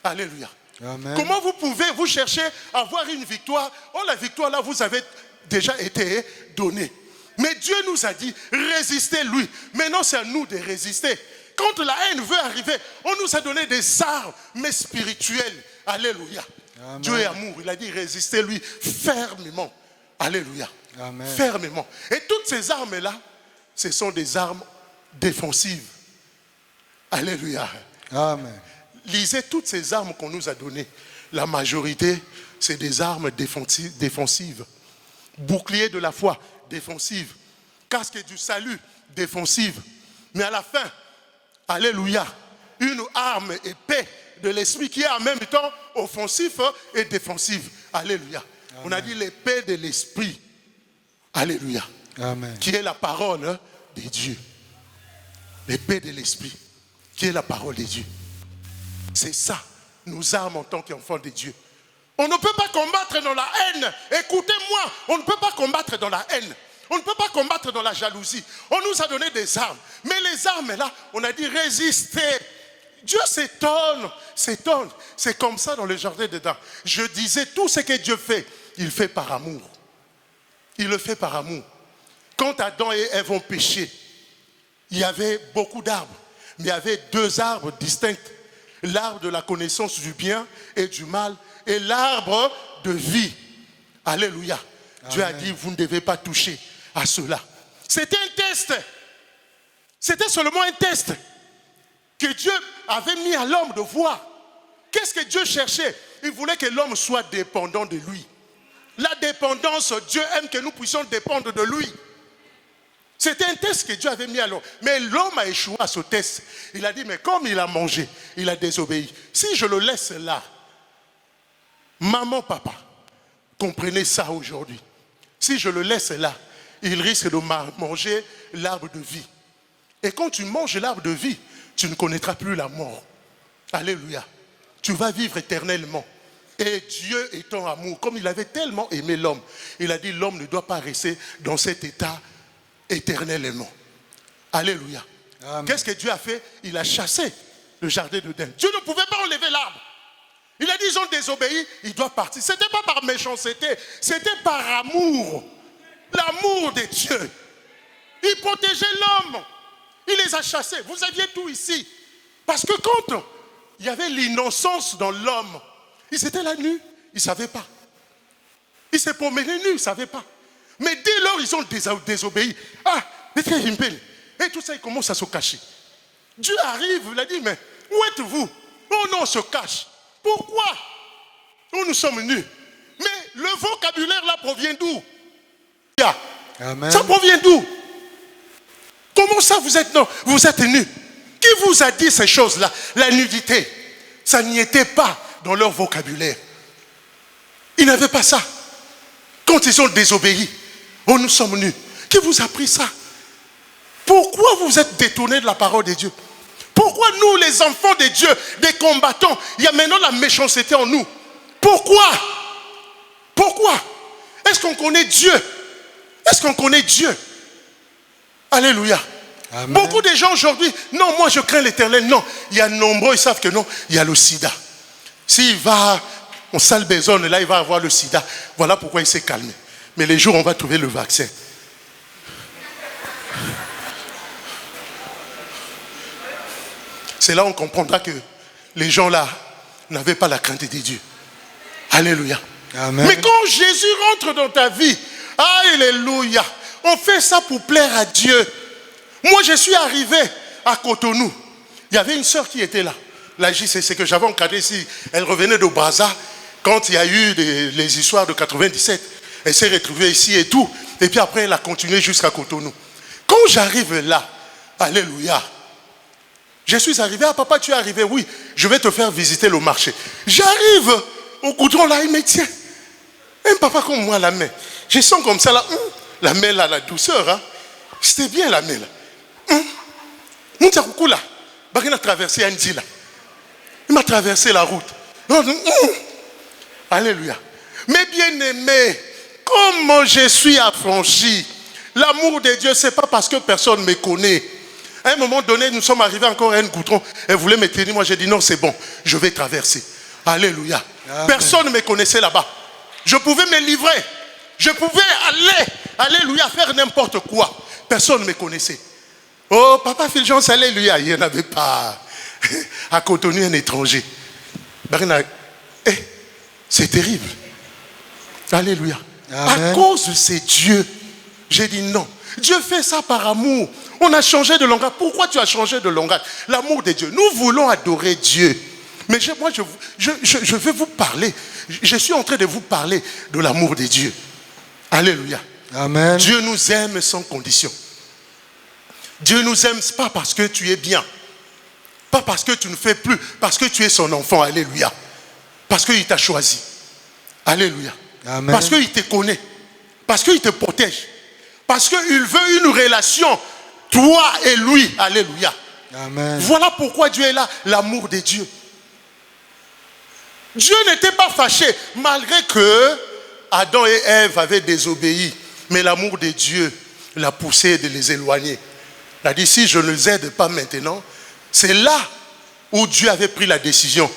Alléluia. Amen. Comment vous pouvez vous chercher à avoir une victoire? Oh, la victoire là, vous avez déjà été donnée. Mais Dieu nous a dit, résistez-lui. Maintenant, c'est à nous de résister. Quand la haine veut arriver, on nous a donné des armes, mais spirituelles. Alléluia. Amen. Dieu est amour. Il a dit, résistez-lui fermement. Alléluia. Amen. Fermement. Et toutes ces armes-là, ce sont des armes défensives. Alléluia. Amen. Lisez toutes ces armes qu'on nous a données. La majorité, c'est des armes défensives. Bouclier de la foi, défensive. Casque du salut, défensive. Mais à la fin, alléluia, une arme épée de l'esprit qui est en même temps offensif et défensive. Alléluia. Amen. On a dit l'épée de l'esprit. Alléluia. Amen. Qui est la parole de Dieu. L'épée de l'esprit, qui est la parole de Dieu. C'est ça, nos armes en tant qu'enfants de Dieu. On ne peut pas combattre dans la haine. Écoutez-moi, on ne peut pas combattre dans la haine. On ne peut pas combattre dans la jalousie. On nous a donné des armes. Mais les armes là, on a dit résister. Dieu s'étonne. C'est comme ça dans le jardin d'Éden. Je disais, tout ce que Dieu fait, il fait par amour. Il le fait par amour. Quand Adam et Ève ont péché, il y avait beaucoup d'arbres. Mais il y avait deux arbres distincts. L'arbre de la connaissance du bien et du mal et l'arbre de vie. Alléluia. Amen. Dieu a dit, vous ne devez pas toucher à cela. C'était un test. C'était seulement un test que Dieu avait mis à l'homme de voir. Qu'est-ce que Dieu cherchait? Il voulait que l'homme soit dépendant de lui. La dépendance, Dieu aime que nous puissions dépendre de lui. C'était un test que Dieu avait mis à l'homme. Mais l'homme a échoué à ce test. Il a dit, mais comme il a mangé, il a désobéi. Si je le laisse là, maman, papa, comprenez ça aujourd'hui. Si je le laisse là, il risque de manger l'arbre de vie. Et quand tu manges l'arbre de vie, tu ne connaîtras plus la mort. Alléluia. Tu vas vivre éternellement. Et Dieu étant amour, comme il avait tellement aimé l'homme, il a dit, l'homme ne doit pas rester dans cet état éternellement. Alléluia. Qu'est-ce que Dieu a fait? Il a chassé le jardin d'Éden. Dieu ne pouvait pas enlever l'arbre. Il a dit, ils ont désobéi, il doit partir. Ce n'était pas par méchanceté, c'était par amour. L'amour de Dieu. Il protégeait l'homme. Il les a chassés. Vous aviez tout ici. Parce que quand il y avait l'innocence dans l'homme, ils étaient là nus, ils ne savaient pas. Ils se promenaient nus, ils ne savaient pas. Mais dès lors, ils ont désobéi. Ah, et tout ça, ils commencent à se cacher. Dieu arrive, il a dit, mais où êtes-vous? Oh non, on se cache. Pourquoi? Oh, nous sommes nus. Mais le vocabulaire là provient d'où? Amen. Ça provient d'où? Comment ça vous êtes nus? Qui vous a dit ces choses-là? La nudité, ça n'y était pas dans leur vocabulaire. Ils n'avaient pas ça. Quand ils ont désobéi, oh, nous sommes nus. Qui vous a pris ça? Pourquoi vous êtes détournés de la parole de Dieu? Pourquoi nous, les enfants de Dieu, des combattants, il y a maintenant la méchanceté en nous? Pourquoi? Pourquoi? Est-ce qu'on connaît Dieu? Est-ce qu'on connaît Dieu? Alléluia. Amen. Beaucoup de gens aujourd'hui, non, moi je crains l'Éternel. Non, il y a nombreux, ils savent que non, il y a le sida. S'il va en salle besogne, là il va avoir le sida. Voilà pourquoi il s'est calmé. Mais les jours, on va trouver le vaccin. C'est là on comprendra que les gens là n'avaient pas la crainte de Dieu. Alléluia. Amen. Mais quand Jésus rentre dans ta vie, alléluia, on fait ça pour plaire à Dieu. Moi, je suis arrivé à Cotonou. Il y avait une sœur qui était là. La JCC que j'avais encadrée ici. Elle revenait de Brazza quand il y a eu les histoires de 97. Elle s'est retrouvée ici et tout. Et puis après, elle a continué jusqu'à Cotonou. Quand j'arrive là, alléluia, je suis arrivé, ah papa, tu es arrivé, oui, je vais te faire visiter le marché. J'arrive au goudron là, il me tient. Un papa comme moi, la main. Je sens comme ça là, la main là, la douceur, hein. C'était bien la main là. Là, il a traversé Andy là. Il m'a traversé la route. Alléluia. Mais bien aimé, comment je suis affranchi. L'amour de Dieu, ce n'est pas parce que personne me connaît. À un moment donné, nous sommes arrivés encore à un goudron. Elle voulait me tenir. Moi, j'ai dit non, c'est bon, je vais traverser. Alléluia. Amen. Personne ne me connaissait là-bas. Je pouvais me livrer. Je pouvais aller, alléluia, faire n'importe quoi. Personne ne me connaissait. Oh, Papa Fulgence, alléluia. Il n'y en avait pas. À Cotonou, un étranger. C'est terrible. Alléluia. Amen. À cause de ces dieux, j'ai dit non. Dieu fait ça par amour. On a changé de langage. Pourquoi tu as changé de langage? L'amour de Dieu. Nous voulons adorer Dieu. Mais moi, je vais vous parler. Je suis en train de vous parler de l'amour de Dieu. Alléluia. Amen. Dieu nous aime sans condition. Dieu nous aime pas parce que tu es bien. Pas parce que tu ne fais plus. Parce que tu es son enfant. Alléluia. Parce qu'il t'a choisi. Alléluia. Amen. Parce qu'il te connaît. Parce qu'il te protège. Parce qu'il veut une relation, toi et lui. Alléluia. Amen. Voilà pourquoi Dieu est là, l'amour de Dieu. Dieu n'était pas fâché, malgré que Adam et Ève avaient désobéi. Mais l'amour de Dieu l'a poussé de les éloigner. Il a dit, si je ne les aide pas maintenant, c'est là où Dieu avait pris la décision.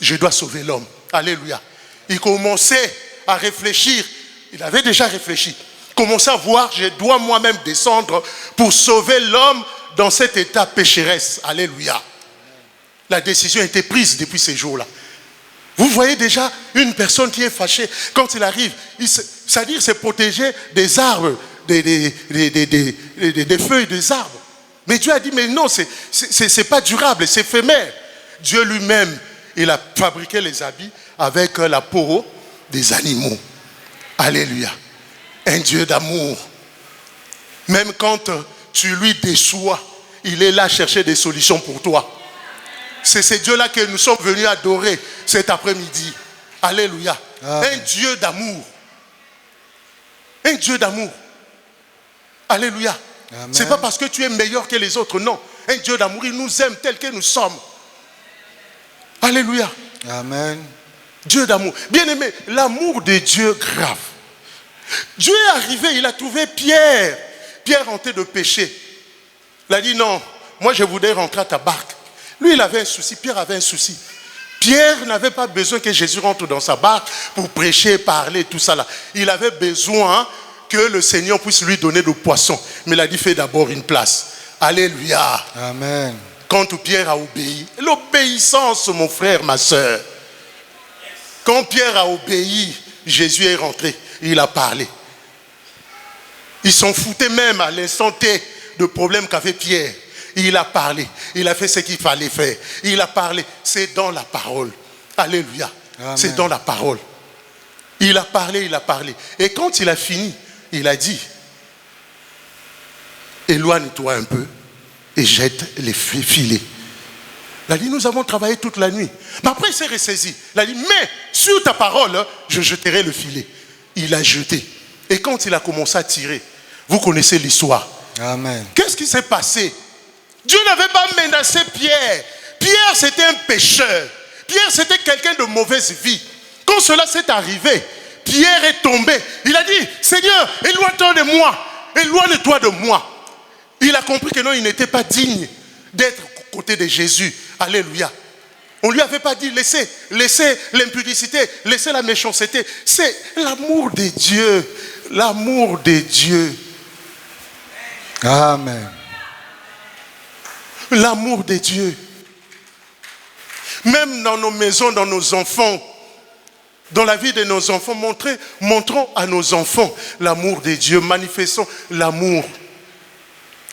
Je dois sauver l'homme. Alléluia. Il commençait à réfléchir. Il avait déjà réfléchi. Il commençait à voir, je dois moi-même descendre pour sauver l'homme dans cet état pécheresse. Alléluia. La décision a été prise depuis ces jours-là. Vous voyez déjà une personne qui est fâchée. Quand il arrive, c'est-à-dire se protéger des arbres, des feuilles des arbres. Mais Dieu a dit, mais non, c'est pas durable, c'est éphémère. Dieu lui-même, il a fabriqué les habits avec la peau des animaux. Alléluia. Un Dieu d'amour. Même quand tu lui déçois, il est là chercher des solutions pour toi. C'est ce Dieu-là que nous sommes venus adorer cet après-midi. Alléluia. Amen. Un Dieu d'amour. Un Dieu d'amour. Alléluia. Ce n'est pas parce que tu es meilleur que les autres, non. Un Dieu d'amour, il nous aime tel que nous sommes. Alléluia. Amen. Dieu d'amour. Bien-aimé, l'amour de Dieu grave. Dieu est arrivé, il a trouvé Pierre. Pierre hanté de péché. Il a dit non, moi je voudrais rentrer à ta barque. Lui, il avait un souci, Pierre avait un souci. Pierre n'avait pas besoin que Jésus rentre dans sa barque pour prêcher, parler, tout ça là. Il avait besoin que le Seigneur puisse lui donner du poisson. Mais il a dit, fais d'abord une place. Alléluia. Amen. Quand Pierre a obéi, l'obéissance, mon frère, ma soeur. Quand Pierre a obéi, Jésus est rentré, il a parlé. Ils s'en foutaient même à l'instant T de problème qu'avait Pierre. Il a parlé, il a fait ce qu'il fallait faire. Il a parlé, c'est dans la parole. Alléluia. Amen. C'est dans la parole. Il a parlé, il a parlé. Et quand il a fini, il a dit, éloigne-toi un peu et jette les filets. Il a dit, nous avons travaillé toute la nuit. Mais après, il s'est ressaisi. Il a dit, mais sur ta parole, je jeterai le filet. Il a jeté. Et quand il a commencé à tirer, vous connaissez l'histoire. Amen. Qu'est-ce qui s'est passé? Dieu n'avait pas menacé Pierre. Pierre, c'était un pécheur. Pierre, c'était quelqu'un de mauvaise vie. Quand cela s'est arrivé, Pierre est tombé. Il a dit, Seigneur, éloigne-toi de moi. Éloigne-toi de moi. Il a compris que non, il n'était pas digne d'être aux côtés de Jésus. Alléluia. On ne lui avait pas dit, laissez l'impudicité, laissez la méchanceté. C'est l'amour de Dieu. L'amour de Dieu. Amen. L'amour de Dieu. Même dans nos maisons, dans nos enfants, dans la vie de nos enfants, montrons à nos enfants l'amour de Dieu. Manifestons l'amour.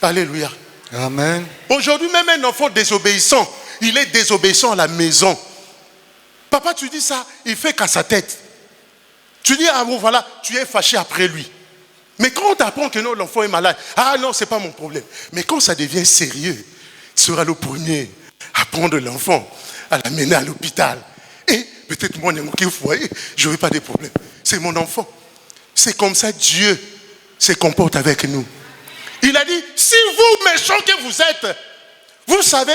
Alléluia. Amen. Aujourd'hui, même un enfant désobéissant, il est désobéissant à la maison. Papa, tu dis ça, il fait qu'à sa tête. Tu dis, ah bon, voilà, tu es fâché après lui. Mais quand on t'apprend que non, l'enfant est malade, ah non, c'est pas mon problème. Mais quand ça devient sérieux, tu seras le premier à prendre l'enfant, à l'amener à l'hôpital. Et peut-être moi, je n'ai pas de problème. C'est mon enfant. C'est comme ça Dieu se comporte avec nous. Il a dit, si vous, méchants que vous êtes, vous savez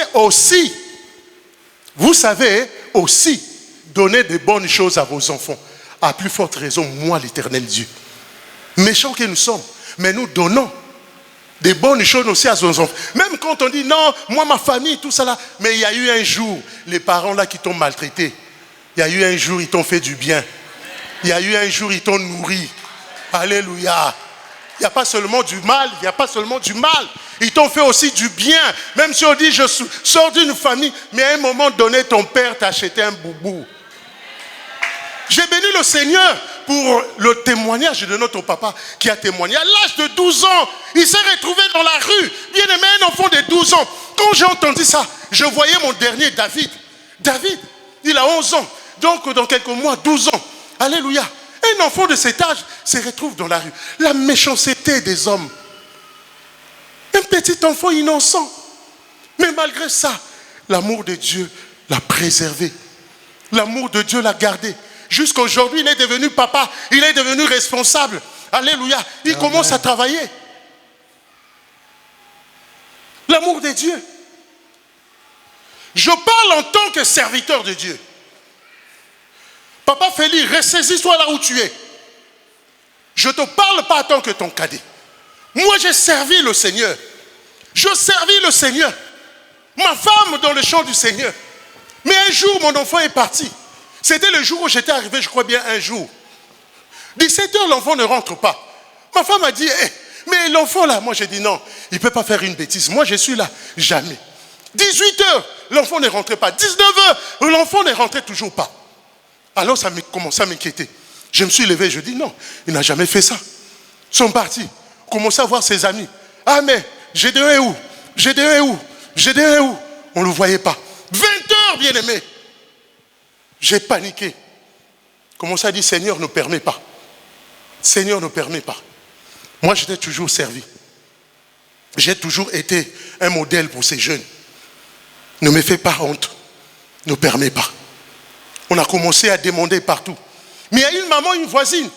aussi donner de bonnes choses à vos enfants. À plus forte raison, moi, l'Éternel Dieu. Méchants que nous sommes, mais nous donnons des bonnes choses aussi à nos enfants. Même quand on dit, non, moi, ma famille, tout ça là. Mais il y a eu un jour, les parents là qui t'ont maltraité. Il y a eu un jour, ils t'ont fait du bien. Il y a eu un jour, ils t'ont nourri. Alléluia. Il n'y a pas seulement du mal, il n'y a pas seulement du mal. Ils t'ont fait aussi du bien. Même si on dit, je sors d'une famille, mais à un moment donné, ton père t'a acheté un boubou. J'ai béni le Seigneur pour le témoignage de notre papa qui a témoigné. À l'âge de 12 ans, il s'est retrouvé dans la rue. Bien aimé, un enfant de 12 ans. Quand j'ai entendu ça, je voyais mon dernier David. David, il a 11 ans. Donc, dans quelques mois, 12 ans. Alléluia. Un enfant de cet âge se retrouve dans la rue. La méchanceté des hommes. Un petit enfant innocent. Mais malgré ça, l'amour de Dieu l'a préservé. L'amour de Dieu l'a gardé. Jusqu'à aujourd'hui, il est devenu papa. Il est devenu responsable. Alléluia. Il commence à travailler. L'amour de Dieu. Je parle en tant que serviteur de Dieu. Papa Félix, ressaisis-toi là où tu es. Je ne te parle pas en tant que ton cadet. Moi, j'ai servi le Seigneur. Je servis le Seigneur. Ma femme dans le champ du Seigneur. Mais un jour, mon enfant est parti. C'était le jour où j'étais arrivé, je crois bien, un jour. 17h, l'enfant ne rentre pas. Ma femme a dit, mais l'enfant là, moi j'ai dit non, il ne peut pas faire une bêtise. Moi, je suis là, jamais. 18h, l'enfant ne rentrait pas. 19h, l'enfant ne rentrait toujours pas. Alors ça commençait à m'inquiéter. Je me suis levé, je dis non, il n'a jamais fait ça. Ils sont partis, commençaient à voir ses amis. Ah mais, Gédéon est où? Gédéon est où? Gédéon est où? On ne le voyait pas. 20h, bien aimé. J'ai paniqué. Commençais à dire, Seigneur, ne permet pas. Seigneur, ne permet pas. Moi, je t'ai toujours servi. J'ai toujours été un modèle pour ces jeunes. Ne me fais pas honte. Ne permet pas. On a commencé à demander partout. Mais il y a une maman, une voisine,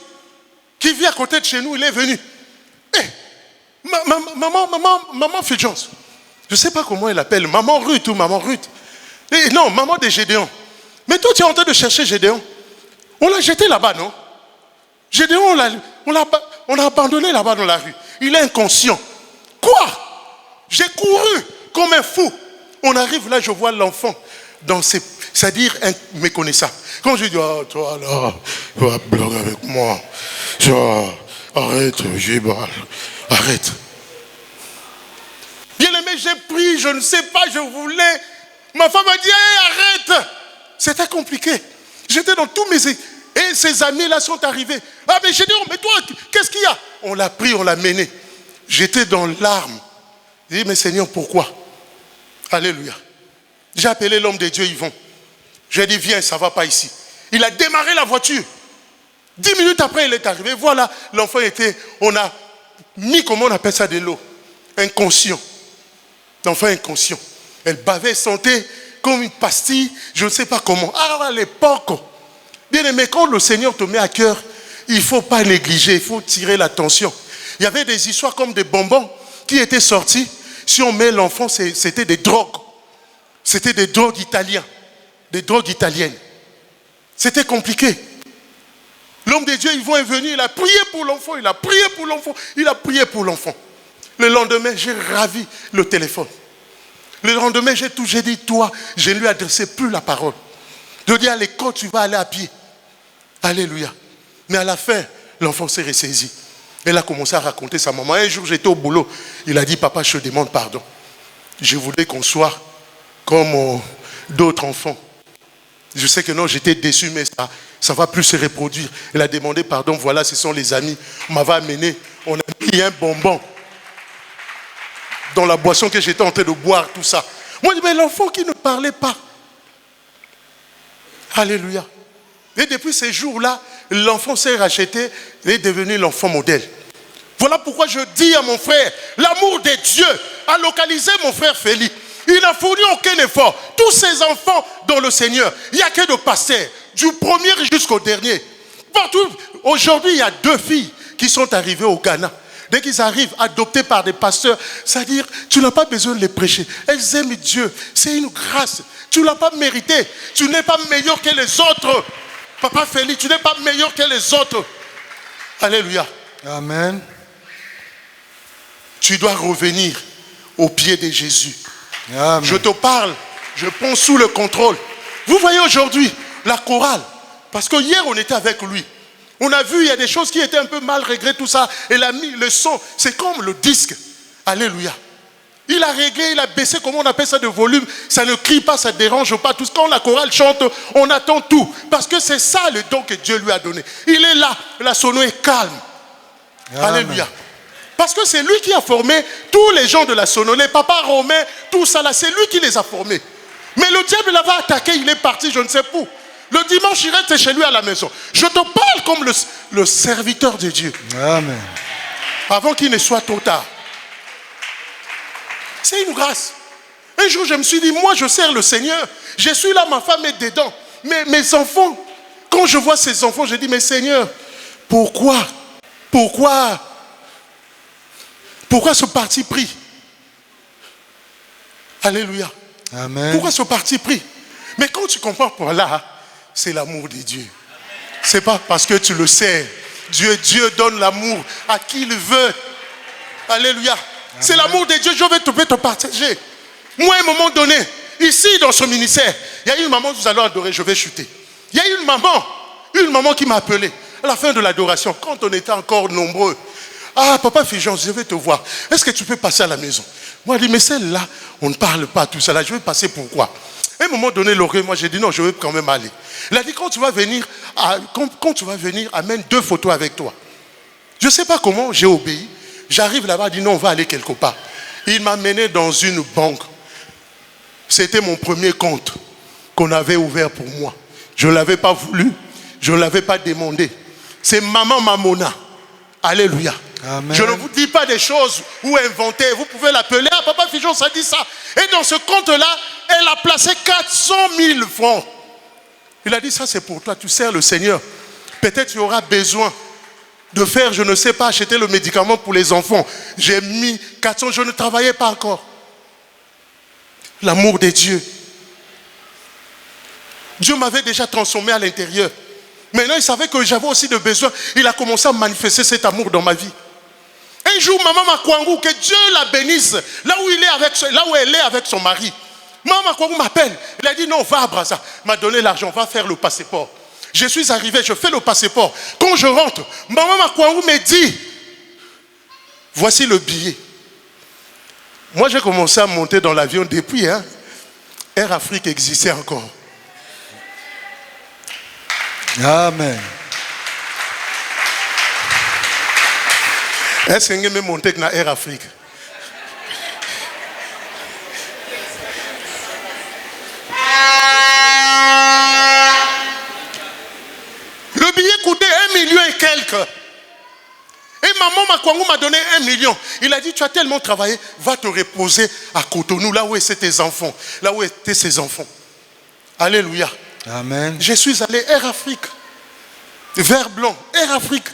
qui vit à côté de chez nous, elle est venue. Maman Fulgence. Je ne sais pas comment elle appelle. Maman Ruth ou maman Ruth. Non, maman de Gédéon. Mais toi, tu es en train de chercher Gédéon. On l'a jeté là-bas, non? Gédéon, on l'a abandonné là-bas dans la rue. Il est inconscient. Quoi? J'ai couru comme un fou. On arrive là, je vois l'enfant dans ses... C'est-à-dire méconnaissable. Quand je dis, oh, toi là, tu vas blaguer avec moi. Arrête, j'ai mal. Arrête. Bien aimé, j'ai pris, je ne sais pas, je voulais. Ma femme a dit, hey, arrête. C'était compliqué. J'étais dans tous mes... Et ces amis-là sont arrivés. Ah, mais j'ai dit, mais toi, qu'est-ce qu'il y a? On l'a pris, on l'a mené. J'étais dans larmes. J'ai dit, mais Seigneur, pourquoi? Alléluia. J'ai appelé l'homme de Dieu, Yvon. J'ai dit, viens, ça ne va pas ici. Il a démarré la voiture. 10 minutes après, il est arrivé. Voilà, l'enfant était... On a mis, comment on appelle ça, de l'eau? Inconscient. L'enfant inconscient. Elle bavait, sentait comme une pastille, je ne sais pas comment. Ah, à l'époque, bien aimé, quand le Seigneur te met à cœur, il ne faut pas négliger, il faut tirer l'attention. Il y avait des histoires comme des bonbons qui étaient sortis. Si on met l'enfant, c'était des drogues. C'était des drogues italiennes. Des drogues italiennes. C'était compliqué. L'homme de Dieu, Yvon est venu, il a prié pour l'enfant, il a prié pour l'enfant, il a prié pour l'enfant. Le lendemain, j'ai ravi le téléphone. Le lendemain, j'ai dit, toi, je ne lui adressais plus la parole. Je dis, à l'école, tu vas aller à pied. Alléluia. Mais à la fin, l'enfant s'est ressaisi. Elle a commencé à raconter sa maman. Un jour, j'étais au boulot. Il a dit, papa, je te demande pardon. Je voulais qu'on soit comme d'autres enfants. Je sais que non, j'étais déçu, mais ça va plus se reproduire. Elle a demandé pardon. Voilà, ce sont les amis. On m'avait amené. On a mis un bonbon dans la boisson que j'étais en train de boire, tout ça. Moi, je dis, mais l'enfant qui ne parlait pas. Alléluia. Et depuis ces jours-là, l'enfant s'est racheté et est devenu l'enfant modèle. Voilà pourquoi je dis à mon frère, l'amour de Dieu a localisé mon frère Félix. Il n'a fourni aucun effort. Tous ces enfants dans le Seigneur, il n'y a que de pasteurs, du premier jusqu'au dernier. Partout, aujourd'hui, il y a 2 filles qui sont arrivées au Ghana. Dès qu'ils arrivent, adoptés par des pasteurs, c'est-à-dire, tu n'as pas besoin de les prêcher. Elles aiment Dieu. C'est une grâce. Tu ne l'as pas mérité. Tu n'es pas meilleur que les autres. Papa Félix, tu n'es pas meilleur que les autres. Alléluia. Amen. Tu dois revenir au pied de Jésus. Amen. Je te parle, je prends sous le contrôle. Vous voyez aujourd'hui, la chorale. Parce que hier, on était avec lui. On a vu, il y a des choses qui étaient un peu mal réglées, tout ça. Il a mis le son. C'est comme le disque. Alléluia. Il a réglé, il a baissé, comment on appelle ça, de volume. Ça ne crie pas, ça ne dérange pas. Tout. Quand la chorale chante, on attend tout. Parce que c'est ça le don que Dieu lui a donné. Il est là, la sono est calme. Amen. Alléluia. Parce que c'est lui qui a formé tous les gens de la sono. Les papas romains, tout ça là, c'est lui qui les a formés. Mais le diable l'avait attaqué, il est parti, je ne sais où. Le dimanche, il reste chez lui à la maison. Je te parle comme le serviteur de Dieu. Amen. Avant qu'il ne soit trop tard. C'est une grâce. Un jour, je me suis dit, moi, je sers le Seigneur. Je suis là, ma femme est dedans. Mais mes enfants, quand je vois ces enfants, je dis, mais Seigneur, pourquoi ce parti pris? Alléluia. Amen. Pourquoi ce parti pris? Mais quand tu comprends par là, c'est l'amour de Dieu. C'est pas parce que tu le sais. Dieu donne l'amour à qui il veut. Alléluia. C'est l'amour de Dieu, je vais te partager. Moi, à un moment donné, ici dans ce ministère, il y a une maman, vous allez adorer, je vais chuter. Il y a une maman qui m'a appelé à la fin de l'adoration, quand on était encore nombreux. Ah, papa Fulgence, je vais te voir. Est-ce que tu peux passer à la maison? Moi, je dis, mais celle-là, on ne parle pas tout ça là. Je vais passer pourquoi? À un moment donné, l'oreille, moi, j'ai dit, non, je vais quand même aller. Il a dit, quand tu vas venir, amène 2 photos avec toi. Je ne sais pas comment, j'ai obéi. J'arrive là-bas, il dit, non, on va aller quelque part. Il m'a mené dans une banque. C'était mon premier compte qu'on avait ouvert pour moi. Je ne l'avais pas voulu, je ne l'avais pas demandé. C'est Maman Mamona. Alléluia. Amen. Je ne vous dis pas des choses ou inventer. Vous pouvez l'appeler. Ah, papa Fijon, ça dit ça. Et dans ce compte-là, elle a placé 400 000 francs. Il a dit, ça c'est pour toi, tu sers le Seigneur. Peut-être tu auras besoin de faire, je ne sais pas, acheter le médicament pour les enfants. J'ai mis 400, je ne travaillais pas encore. L'amour de Dieu. Dieu m'avait déjà transformé à l'intérieur. Maintenant, il savait que j'avais aussi des besoins. Il a commencé à manifester cet amour dans ma vie. Un jour, maman Makwangou, que Dieu la bénisse, là où elle est avec son mari. Maman Makwangou m'appelle. Elle a dit, non, va à Brazza. M'a donné l'argent, va faire le passeport. Je suis arrivé, je fais le passeport. Quand je rentre, maman Makwangou me dit, voici le billet. Moi, j'ai commencé à monter dans l'avion depuis, Air Afrique existait encore. Amen. Est-ce que vous montez dans Air Afrique? Le billet coûtait 1 million et quelques. Et maman Makwangou m'a donné 1 million. Il a dit, tu as tellement travaillé, va te reposer à Cotonou, là où étaient tes enfants. Là où étaient ses enfants. Alléluia. Amen. Je suis allé Air Afrique. Vert blanc, Air Afrique.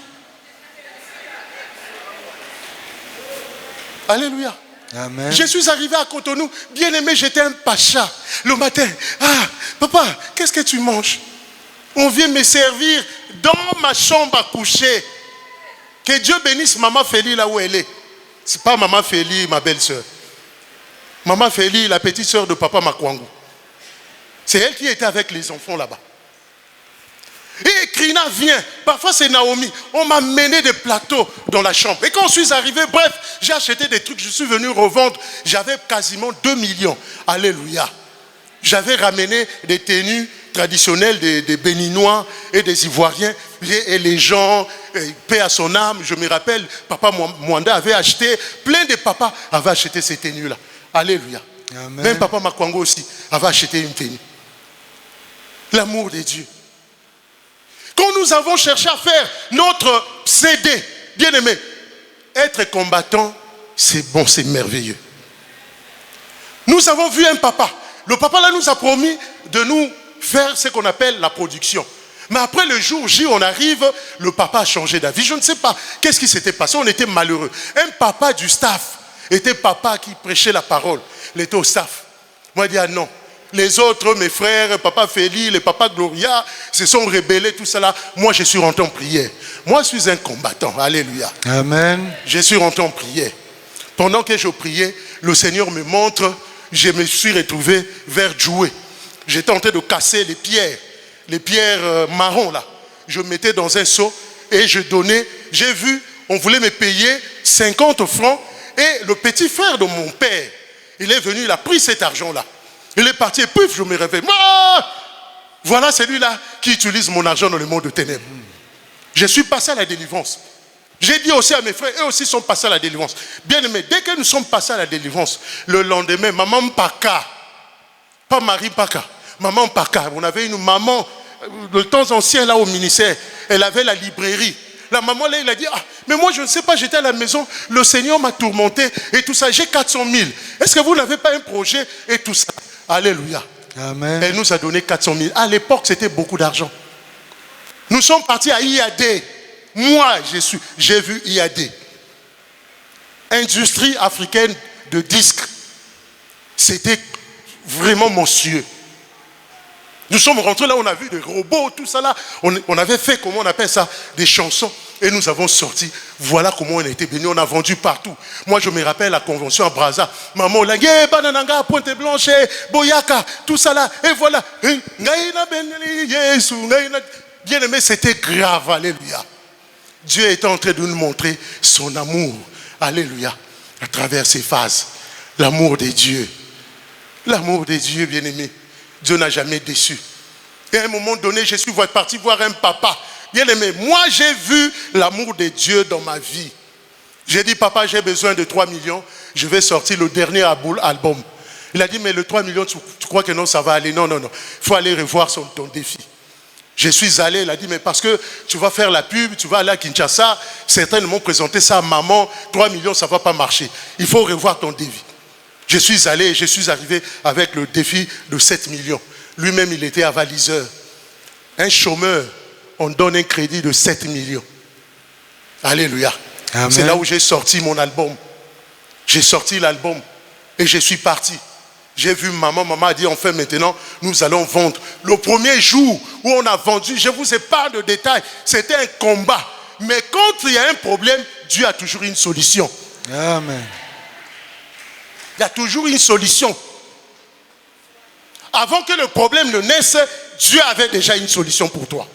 Alléluia. Amen. Je suis arrivé à Cotonou, bien aimé, j'étais un pacha. Le matin, ah, papa, qu'est-ce que tu manges? On vient me servir dans ma chambre à coucher. Que Dieu bénisse Maman Félie là où elle est. Ce n'est pas Maman Félie, ma belle-sœur. Maman Félie, la petite sœur de papa Makwangou. C'est elle qui était avec les enfants là-bas. Et Krina vient. Parfois c'est Naomi. On m'a mené des plateaux dans la chambre. Et quand je suis arrivé, bref, j'ai acheté des trucs. Je suis venu revendre. J'avais quasiment 2 millions. Alléluia. J'avais ramené des tenues traditionnelles des Béninois et des Ivoiriens. Et les gens, paix à son âme, je me rappelle, papa Mwanda avait acheté, plein de papas avaient acheté ces tenues-là. Alléluia. Amen. Même papa Makwangou aussi avait acheté une tenue. L'amour de Dieu. Quand nous avons cherché à faire notre CD, bien aimé, être combattant, c'est bon, c'est merveilleux. Nous avons vu un papa. Le papa là nous a promis de nous faire ce qu'on appelle la production. Mais après le jour J, on arrive, le papa a changé d'avis. Je ne sais pas qu'est-ce qui s'était passé, on était malheureux. Un papa du staff était papa qui prêchait la parole. Il était au staff. Moi, je dis, ah non. Les autres, mes frères, papa Félix, les papas Gloria, se sont rebellés, tout cela. Moi, je suis rentré en prière. Moi, je suis un combattant. Alléluia. Amen. Je suis rentré en prière. Pendant que je priais, le Seigneur me montre, je me suis retrouvé vers Djoué. J'étais en train de casser les pierres. les pierres marron là. Je mettais dans un seau et je donnais. J'ai vu, on voulait me payer 50 francs. Et le petit frère de mon père, il est venu, il a pris cet argent-là. Il est parti et pouf, je me réveille. Ah, voilà celui-là qui utilise mon argent dans le monde de ténèbres. Je suis passé à la délivrance. J'ai dit aussi à mes frères, eux aussi sont passés à la délivrance. Bien aimé, dès que nous sommes passés à la délivrance, le lendemain, maman Mpaka, pas Marie Mpaka, maman Mpaka, on avait une maman, de temps ancien là au ministère, elle avait la librairie. La maman là, il a dit, ah, mais moi je ne sais pas, j'étais à la maison, le Seigneur m'a tourmenté et tout ça, j'ai 400 000. Est-ce que vous n'avez pas un projet et tout ça? Alléluia. Amen. Elle nous a donné 400 000. À l'époque, c'était beaucoup d'argent. Nous sommes partis à IAD. Moi, j'ai vu IAD. Industrie africaine de disques. C'était vraiment monstrueux. Nous sommes rentrés là, on a vu des robots, tout ça là. On avait fait, comment on appelle ça, des chansons. Et nous avons sorti. Voilà comment on a été bénis. On a vendu partout. Moi, je me rappelle la convention à Brazza. Maman, Langue, Banananga, Pointe-Blanche, Boyaka, tout ça là. Et voilà. Bien aimé, c'était grave. Alléluia. Dieu est en train de nous montrer son amour. Alléluia. À travers ces phases. L'amour de Dieu. L'amour de Dieu, bien aimé. Dieu n'a jamais déçu. Et à un moment donné, je suis parti voir un papa. Bien aimé, moi j'ai vu l'amour de Dieu dans ma vie. J'ai dit, papa, j'ai besoin de 3 millions. Je vais sortir le dernier album. Il a dit, mais le 3 millions, tu crois que non, ça va aller? Non, non, non. Il faut aller revoir ton défi. Je suis allé, il a dit, mais parce que tu vas faire la pub, tu vas aller à Kinshasa. Certains m'ont présenté ça à maman. 3 millions, ça ne va pas marcher. Il faut revoir ton défi. Je suis allé et je suis arrivé avec le défi de 7 millions. Lui-même, il était avaliseur. Un chômeur, on donne un crédit de 7 millions. Alléluia. Amen. C'est là où j'ai sorti mon album. J'ai sorti l'album et je suis parti. J'ai vu maman a dit, enfin maintenant, nous allons vendre. Le premier jour où on a vendu, je vous épargne de détails, c'était un combat. Mais quand il y a un problème, Dieu a toujours une solution. Amen. Il y a toujours une solution. Avant que le problème ne naisse, Dieu avait déjà une solution pour toi.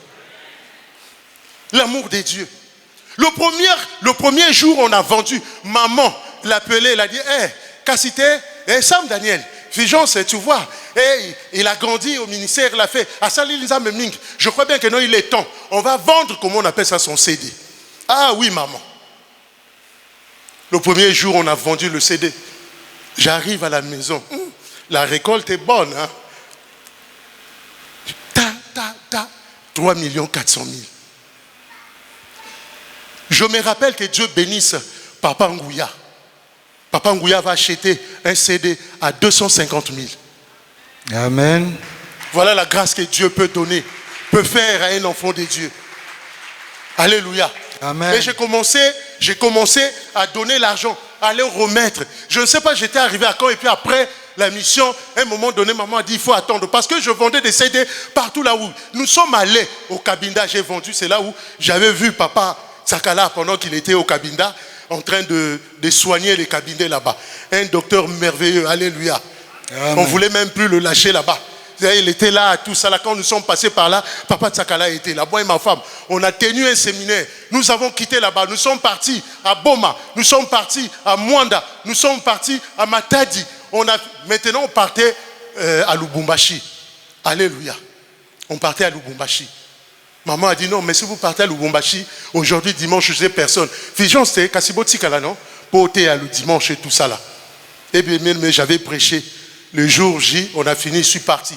L'amour de Dieu. Le premier jour, on a vendu. Maman l'appelait, elle a dit, hé, Cassité, Sam Daniel, Vigence, tu vois, il a grandi au ministère, il a fait, je crois bien que non, il est temps. On va vendre, comment on appelle ça, son CD. Ah oui, maman. Le premier jour, on a vendu le CD. J'arrive à la maison. La récolte est bonne. Hein? 3 400 000. Je me rappelle que Dieu bénisse Papa Ngouya. Papa Ngouya va acheter un CD à 250 000. Amen. Voilà la grâce que Dieu peut donner, peut faire à un enfant de Dieu. Alléluia. Amen. Et j'ai commencé à donner l'argent, à les remettre. Je ne sais pas, j'étais arrivé à quand, et puis après la mission, à un moment donné, maman a dit, il faut attendre. Parce que je vendais des CD partout là où. Nous sommes allés au Cabinda, j'ai vendu, c'est là où j'avais vu papa Sakala pendant qu'il était au Cabinda, en train de soigner les cabinets là-bas. Un docteur merveilleux, alléluia. Amen. On ne voulait même plus le lâcher là-bas. Il était là, tout ça là. Quand nous sommes passés par là, papa Tsakala était là. Moi et ma femme, on a tenu un séminaire. Nous avons quitté là-bas. Nous sommes partis à Boma. Nous sommes partis à Mwanda. Nous sommes partis à Matadi. Maintenant, on partait à Lubumbashi. Alléluia. On partait à Lubumbashi. Maman a dit non, mais si vous partez à Lubumbashi, aujourd'hui, dimanche, je n'ai personne. Fijon, c'était Kassiboti Kala, non? Pour ôter le dimanche et tout ça là. Et bien, mais j'avais prêché. Le jour J, on a fini, je suis parti.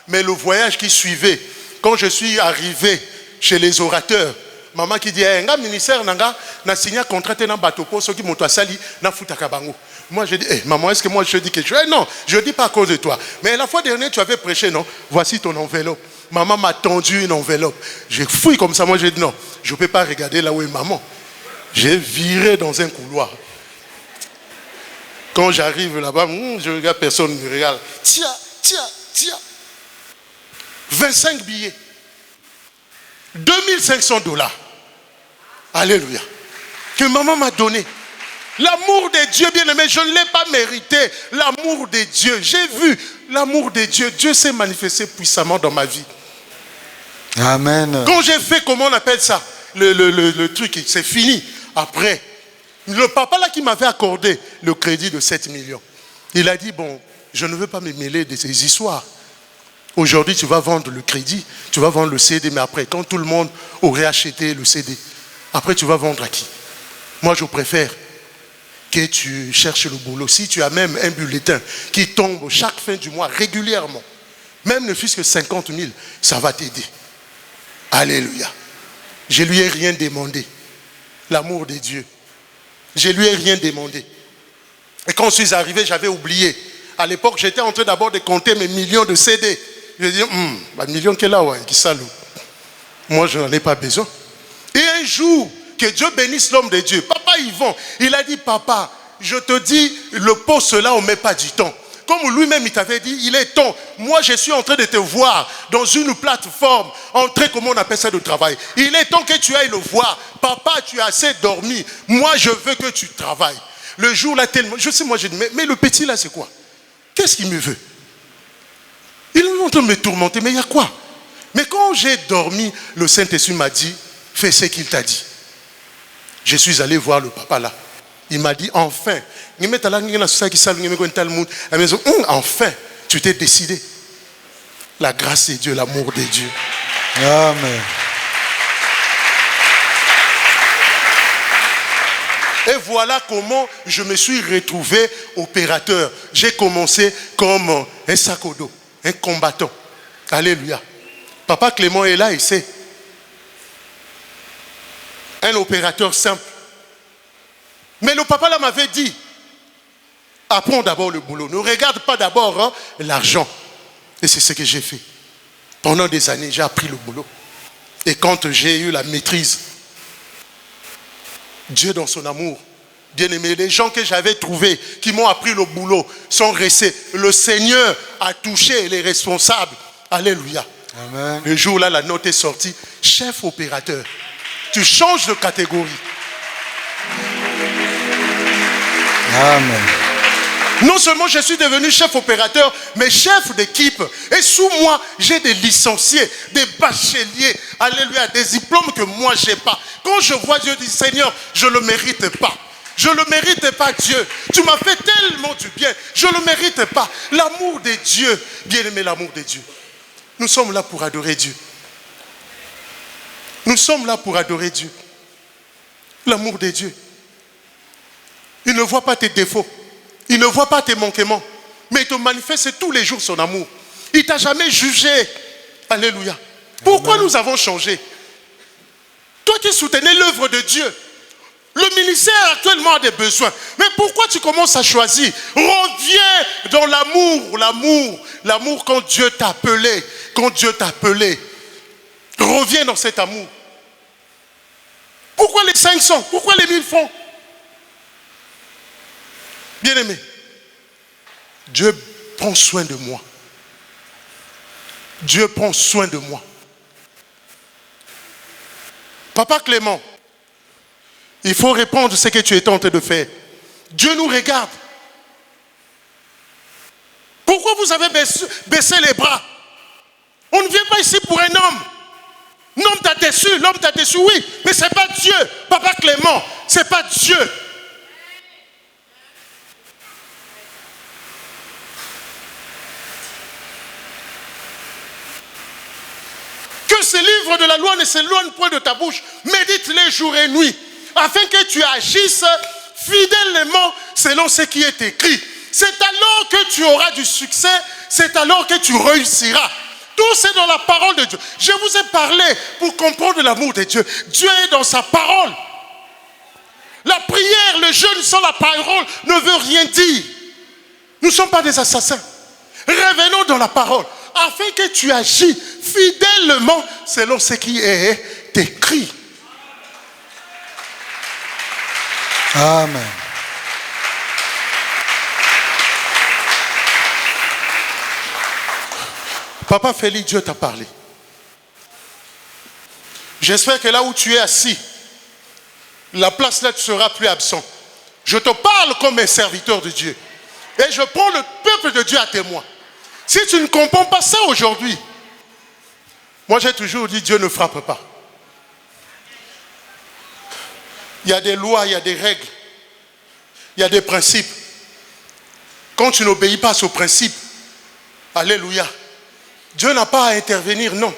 Mais le voyage qui suivait, quand je suis arrivé chez les orateurs, maman qui dit, nga ministère nanga na signé contrat dans bateau pour ceux qui m'ont sali na futaka bango. Moi je dis, maman, est-ce que moi je dis quelque chose? Non, je dis pas à cause de toi. Mais la fois dernière tu avais prêché, non? Voici ton enveloppe. Maman m'a tendu une enveloppe. Je fouille comme ça, moi j'ai dit non, je ne peux pas regarder là où est maman. J'ai viré dans un couloir. Quand j'arrive là-bas, je regarde, personne ne me regarde. Tiens. 25 billets. $2500. Alléluia. Que maman m'a donné. L'amour de Dieu, bien aimé, je ne l'ai pas mérité. L'amour de Dieu. J'ai vu l'amour de Dieu. Dieu s'est manifesté puissamment dans ma vie. Amen. Quand j'ai fait, comment on appelle ça, le truc, c'est fini. Après, le papa là qui m'avait accordé le crédit de 7 millions, il a dit, bon, je ne veux pas me mêler de ces histoires. Aujourd'hui, tu vas vendre le crédit, tu vas vendre le CD, mais après, quand tout le monde aurait acheté le CD, après, tu vas vendre à qui? Moi, je préfère que tu cherches le boulot. Si tu as même un bulletin qui tombe chaque fin du mois régulièrement, même ne fût-ce que 50 000, ça va t'aider. Alléluia. Je lui ai rien demandé. L'amour de Dieu. Je lui ai rien demandé. Et quand je suis arrivé, j'avais oublié. À l'époque, j'étais en train d'abord de compter mes millions de CD. Je dis, millions qu'il a, qui salue. Moi, je n'en ai pas besoin. Et un jour, que Dieu bénisse l'homme de Dieu. Papa Yvon, il a dit, papa, je te dis, le poste là, on ne met pas du temps. Comme lui-même, il t'avait dit, il est temps. Moi, je suis en train de te voir dans une plateforme, en train, comment on appelle ça, de travail. Il est temps que tu ailles le voir. Papa, tu as assez dormi. Moi, je veux que tu travailles. Le jour là, tellement... Je sais, moi, j'ai dit, mais le petit là, c'est quoi? Qu'est-ce qu'il me veut? Il est en train de me tourmenter, mais il y a quoi? Mais quand j'ai dormi, le Saint-Esprit m'a dit, fais ce qu'il t'a dit. Je suis allé voir le papa là. Il m'a dit, enfin, enfin, tu t'es décidé. La grâce de Dieu, l'amour de Dieu. Amen. Et voilà comment je me suis retrouvé opérateur. J'ai commencé comme un sakodo, un combattant. Alléluia. Papa Clément est là, il sait. Un opérateur simple. Mais le papa là m'avait dit, apprends d'abord le boulot. Ne regarde pas d'abord l'argent. Et c'est ce que j'ai fait. Pendant des années, j'ai appris le boulot. Et quand j'ai eu la maîtrise, Dieu dans son amour, bien aimé, les gens que j'avais trouvés, qui m'ont appris le boulot, sont restés. Le Seigneur a touché les responsables. Alléluia. Amen. Le jour là, la note est sortie. Chef opérateur. Tu changes de catégorie. Amen. Non seulement je suis devenu chef opérateur, mais chef d'équipe. Et sous moi, j'ai des licenciés, des bacheliers, alléluia, des diplômes que moi je n'ai pas. Quand je vois Dieu, je dis, Seigneur, je ne le mérite pas. Je ne le mérite pas, Dieu. Tu m'as fait tellement du bien. Je ne le mérite pas. L'amour de Dieu, bien aimé, l'amour de Dieu. Nous sommes là pour adorer Dieu. Nous sommes là pour adorer Dieu. L'amour de Dieu. Il ne voit pas tes défauts. Il ne voit pas tes manquements. Mais il te manifeste tous les jours son amour. Il ne t'a jamais jugé. Alléluia. Pourquoi nous avons changé? Toi qui soutenais l'œuvre de Dieu. Le ministère actuellement a des besoins. Mais pourquoi tu commences à choisir? Reviens dans l'amour. L'amour quand Dieu t'a appelé. Quand Dieu t'a appelé. Reviens dans cet amour. Pourquoi les 500? Pourquoi les 1000 francs? Bien-aimé, Dieu prend soin de moi. Dieu prend soin de moi. Papa Clément, il faut répondre à ce que tu es en train de faire. Dieu nous regarde. Pourquoi vous avez baissé les bras? On ne vient pas ici pour un homme. L'homme t'a déçu, oui, mais ce n'est pas Dieu. Papa Clément, ce n'est pas Dieu. Que ce livre de la loi ne s'éloigne point de ta bouche. Médite-les jour et nuit, afin que tu agisses fidèlement selon ce qui est écrit. C'est alors que tu auras du succès, c'est alors que tu réussiras. Tout c'est dans la parole de Dieu. Je vous ai parlé pour comprendre l'amour de Dieu. Dieu est dans sa parole. La prière, le jeûne sans la parole ne veut rien dire. Nous ne sommes pas des assassins. Revenons dans la parole, afin que tu agis fidèlement selon ce qui est écrit. Amen. Papa Félix, Dieu t'a parlé. J'espère que là où tu es assis, la place là, tu seras plus absent. Je te parle comme un serviteur de Dieu. Et je prends le peuple de Dieu à témoin. Si tu ne comprends pas ça aujourd'hui, Moi, j'ai toujours dit, Dieu ne frappe pas. Il y a des lois, il y a des règles, il y a des principes. Quand tu n'obéis pas aux principes, alléluia, Dieu n'a pas à intervenir, non.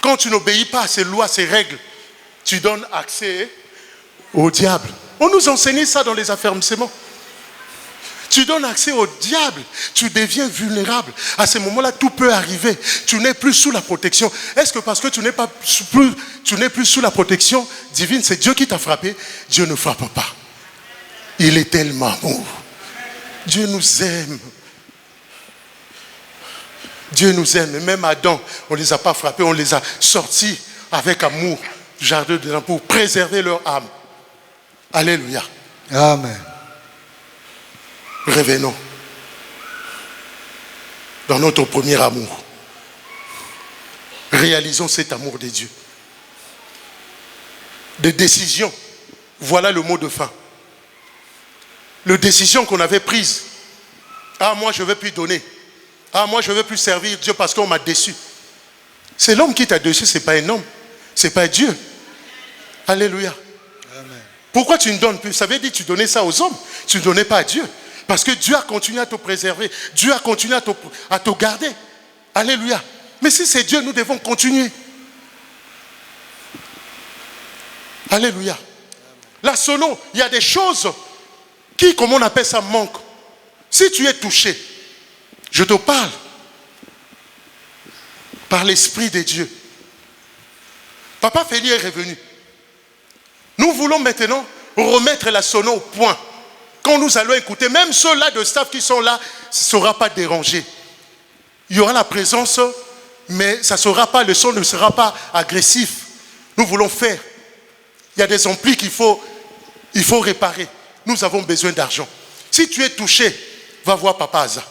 Quand tu n'obéis pas à ces lois, ces règles, tu donnes accès au diable. On nous enseignait ça dans les affermissements. Tu donnes accès au diable, tu deviens vulnérable. À ce moment-là, tout peut arriver. Tu n'es plus sous la protection. Est-ce que parce que tu n'es plus sous la protection divine, c'est Dieu qui t'a frappé? Dieu ne frappe pas. Il est tellement amour. Dieu nous aime. Dieu nous aime. Et même Adam, on ne les a pas frappés, on les a sortis avec amour du jardin d'Éden pour préserver leur âme. Alléluia. Amen. Revenons dans notre premier amour. Réalisons cet amour de Dieu. Des décisions. Voilà le mot de fin. Les décisions qu'on avait prises. Ah, moi je ne veux plus donner. Ah, moi je ne veux plus servir Dieu parce qu'on m'a déçu. C'est l'homme qui t'a déçu, ce n'est pas un homme. Ce n'est pas Dieu. Alléluia. Amen. Pourquoi tu ne donnes plus? Ça veut dire que tu donnais ça aux hommes. Tu ne donnais pas à Dieu. Parce que Dieu a continué à te préserver. Dieu a continué à te garder. Alléluia. Mais si c'est Dieu, nous devons continuer. Alléluia. La sono, il y a des choses qui, comme on appelle ça, manquent. Si tu es touché, je te parle par l'Esprit de Dieu. Papa Félix est revenu. Nous voulons maintenant remettre la sono au point. Quand nous allons écouter, même ceux-là de staff qui sont là, ce ne sera pas dérangé. Il y aura la présence, mais ça sera pas, le son ne sera pas agressif. Nous voulons faire. Il y a des amplis qu'il faut réparer. Nous avons besoin d'argent. Si tu es touché, va voir Papa Aza.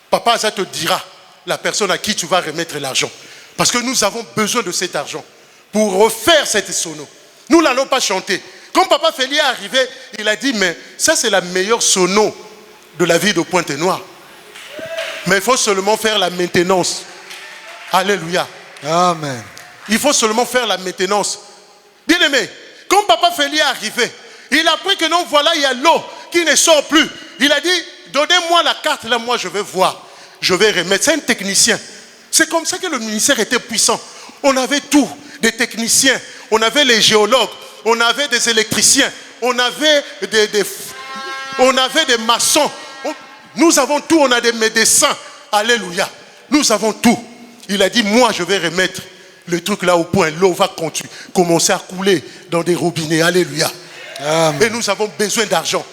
Papa Aza te dira la personne à qui tu vas remettre l'argent. Parce que nous avons besoin de cet argent pour refaire cette sono. Nous n'allons pas chanter. Quand Papa Félix est arrivé, il a dit, mais ça c'est la meilleure sono de la ville de Pointe-Noire. Mais il faut seulement faire la maintenance. Alléluia. Amen. Il faut seulement faire la maintenance. Bien aimé, quand Papa Félix est arrivé, il a appris que non, voilà, il y a l'eau qui ne sort plus. Il a dit, donnez-moi la carte, là, moi je vais voir. Je vais remettre. C'est un technicien. C'est comme ça que le ministère était puissant. On avait tout, des techniciens, on avait les géologues, on avait des électriciens, on avait des maçons. Nous avons tout, on a des médecins. Alléluia. Nous avons tout. Il a dit, moi je vais remettre le truc là au point. L'eau va commencer à couler dans des robinets. Alléluia. Amen. Et nous avons besoin d'argent.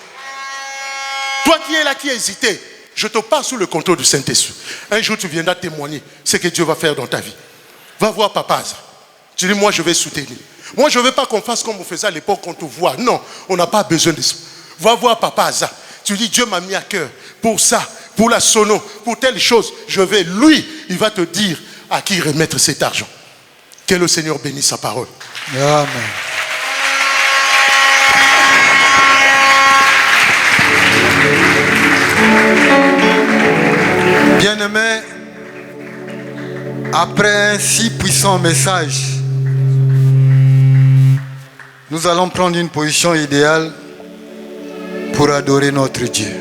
Toi qui es là, qui as hésité, je te parle sous le contrôle du Saint-Esprit. Un jour tu viendras témoigner ce que Dieu va faire dans ta vie. Va voir Papa Aza. Tu dis, moi je vais soutenir. Moi je ne veux pas qu'on fasse comme on faisait à l'époque quand on te voit. Non, on n'a pas besoin de ça. Va voir Papa Aza. Tu dis, Dieu m'a mis à cœur pour ça, pour la sono, pour telle chose. Je vais, lui, il va te dire à qui remettre cet argent. Que le Seigneur bénisse sa parole. Amen. Bien-aimés, après un si puissant message, nous allons prendre une position idéale pour adorer notre Dieu.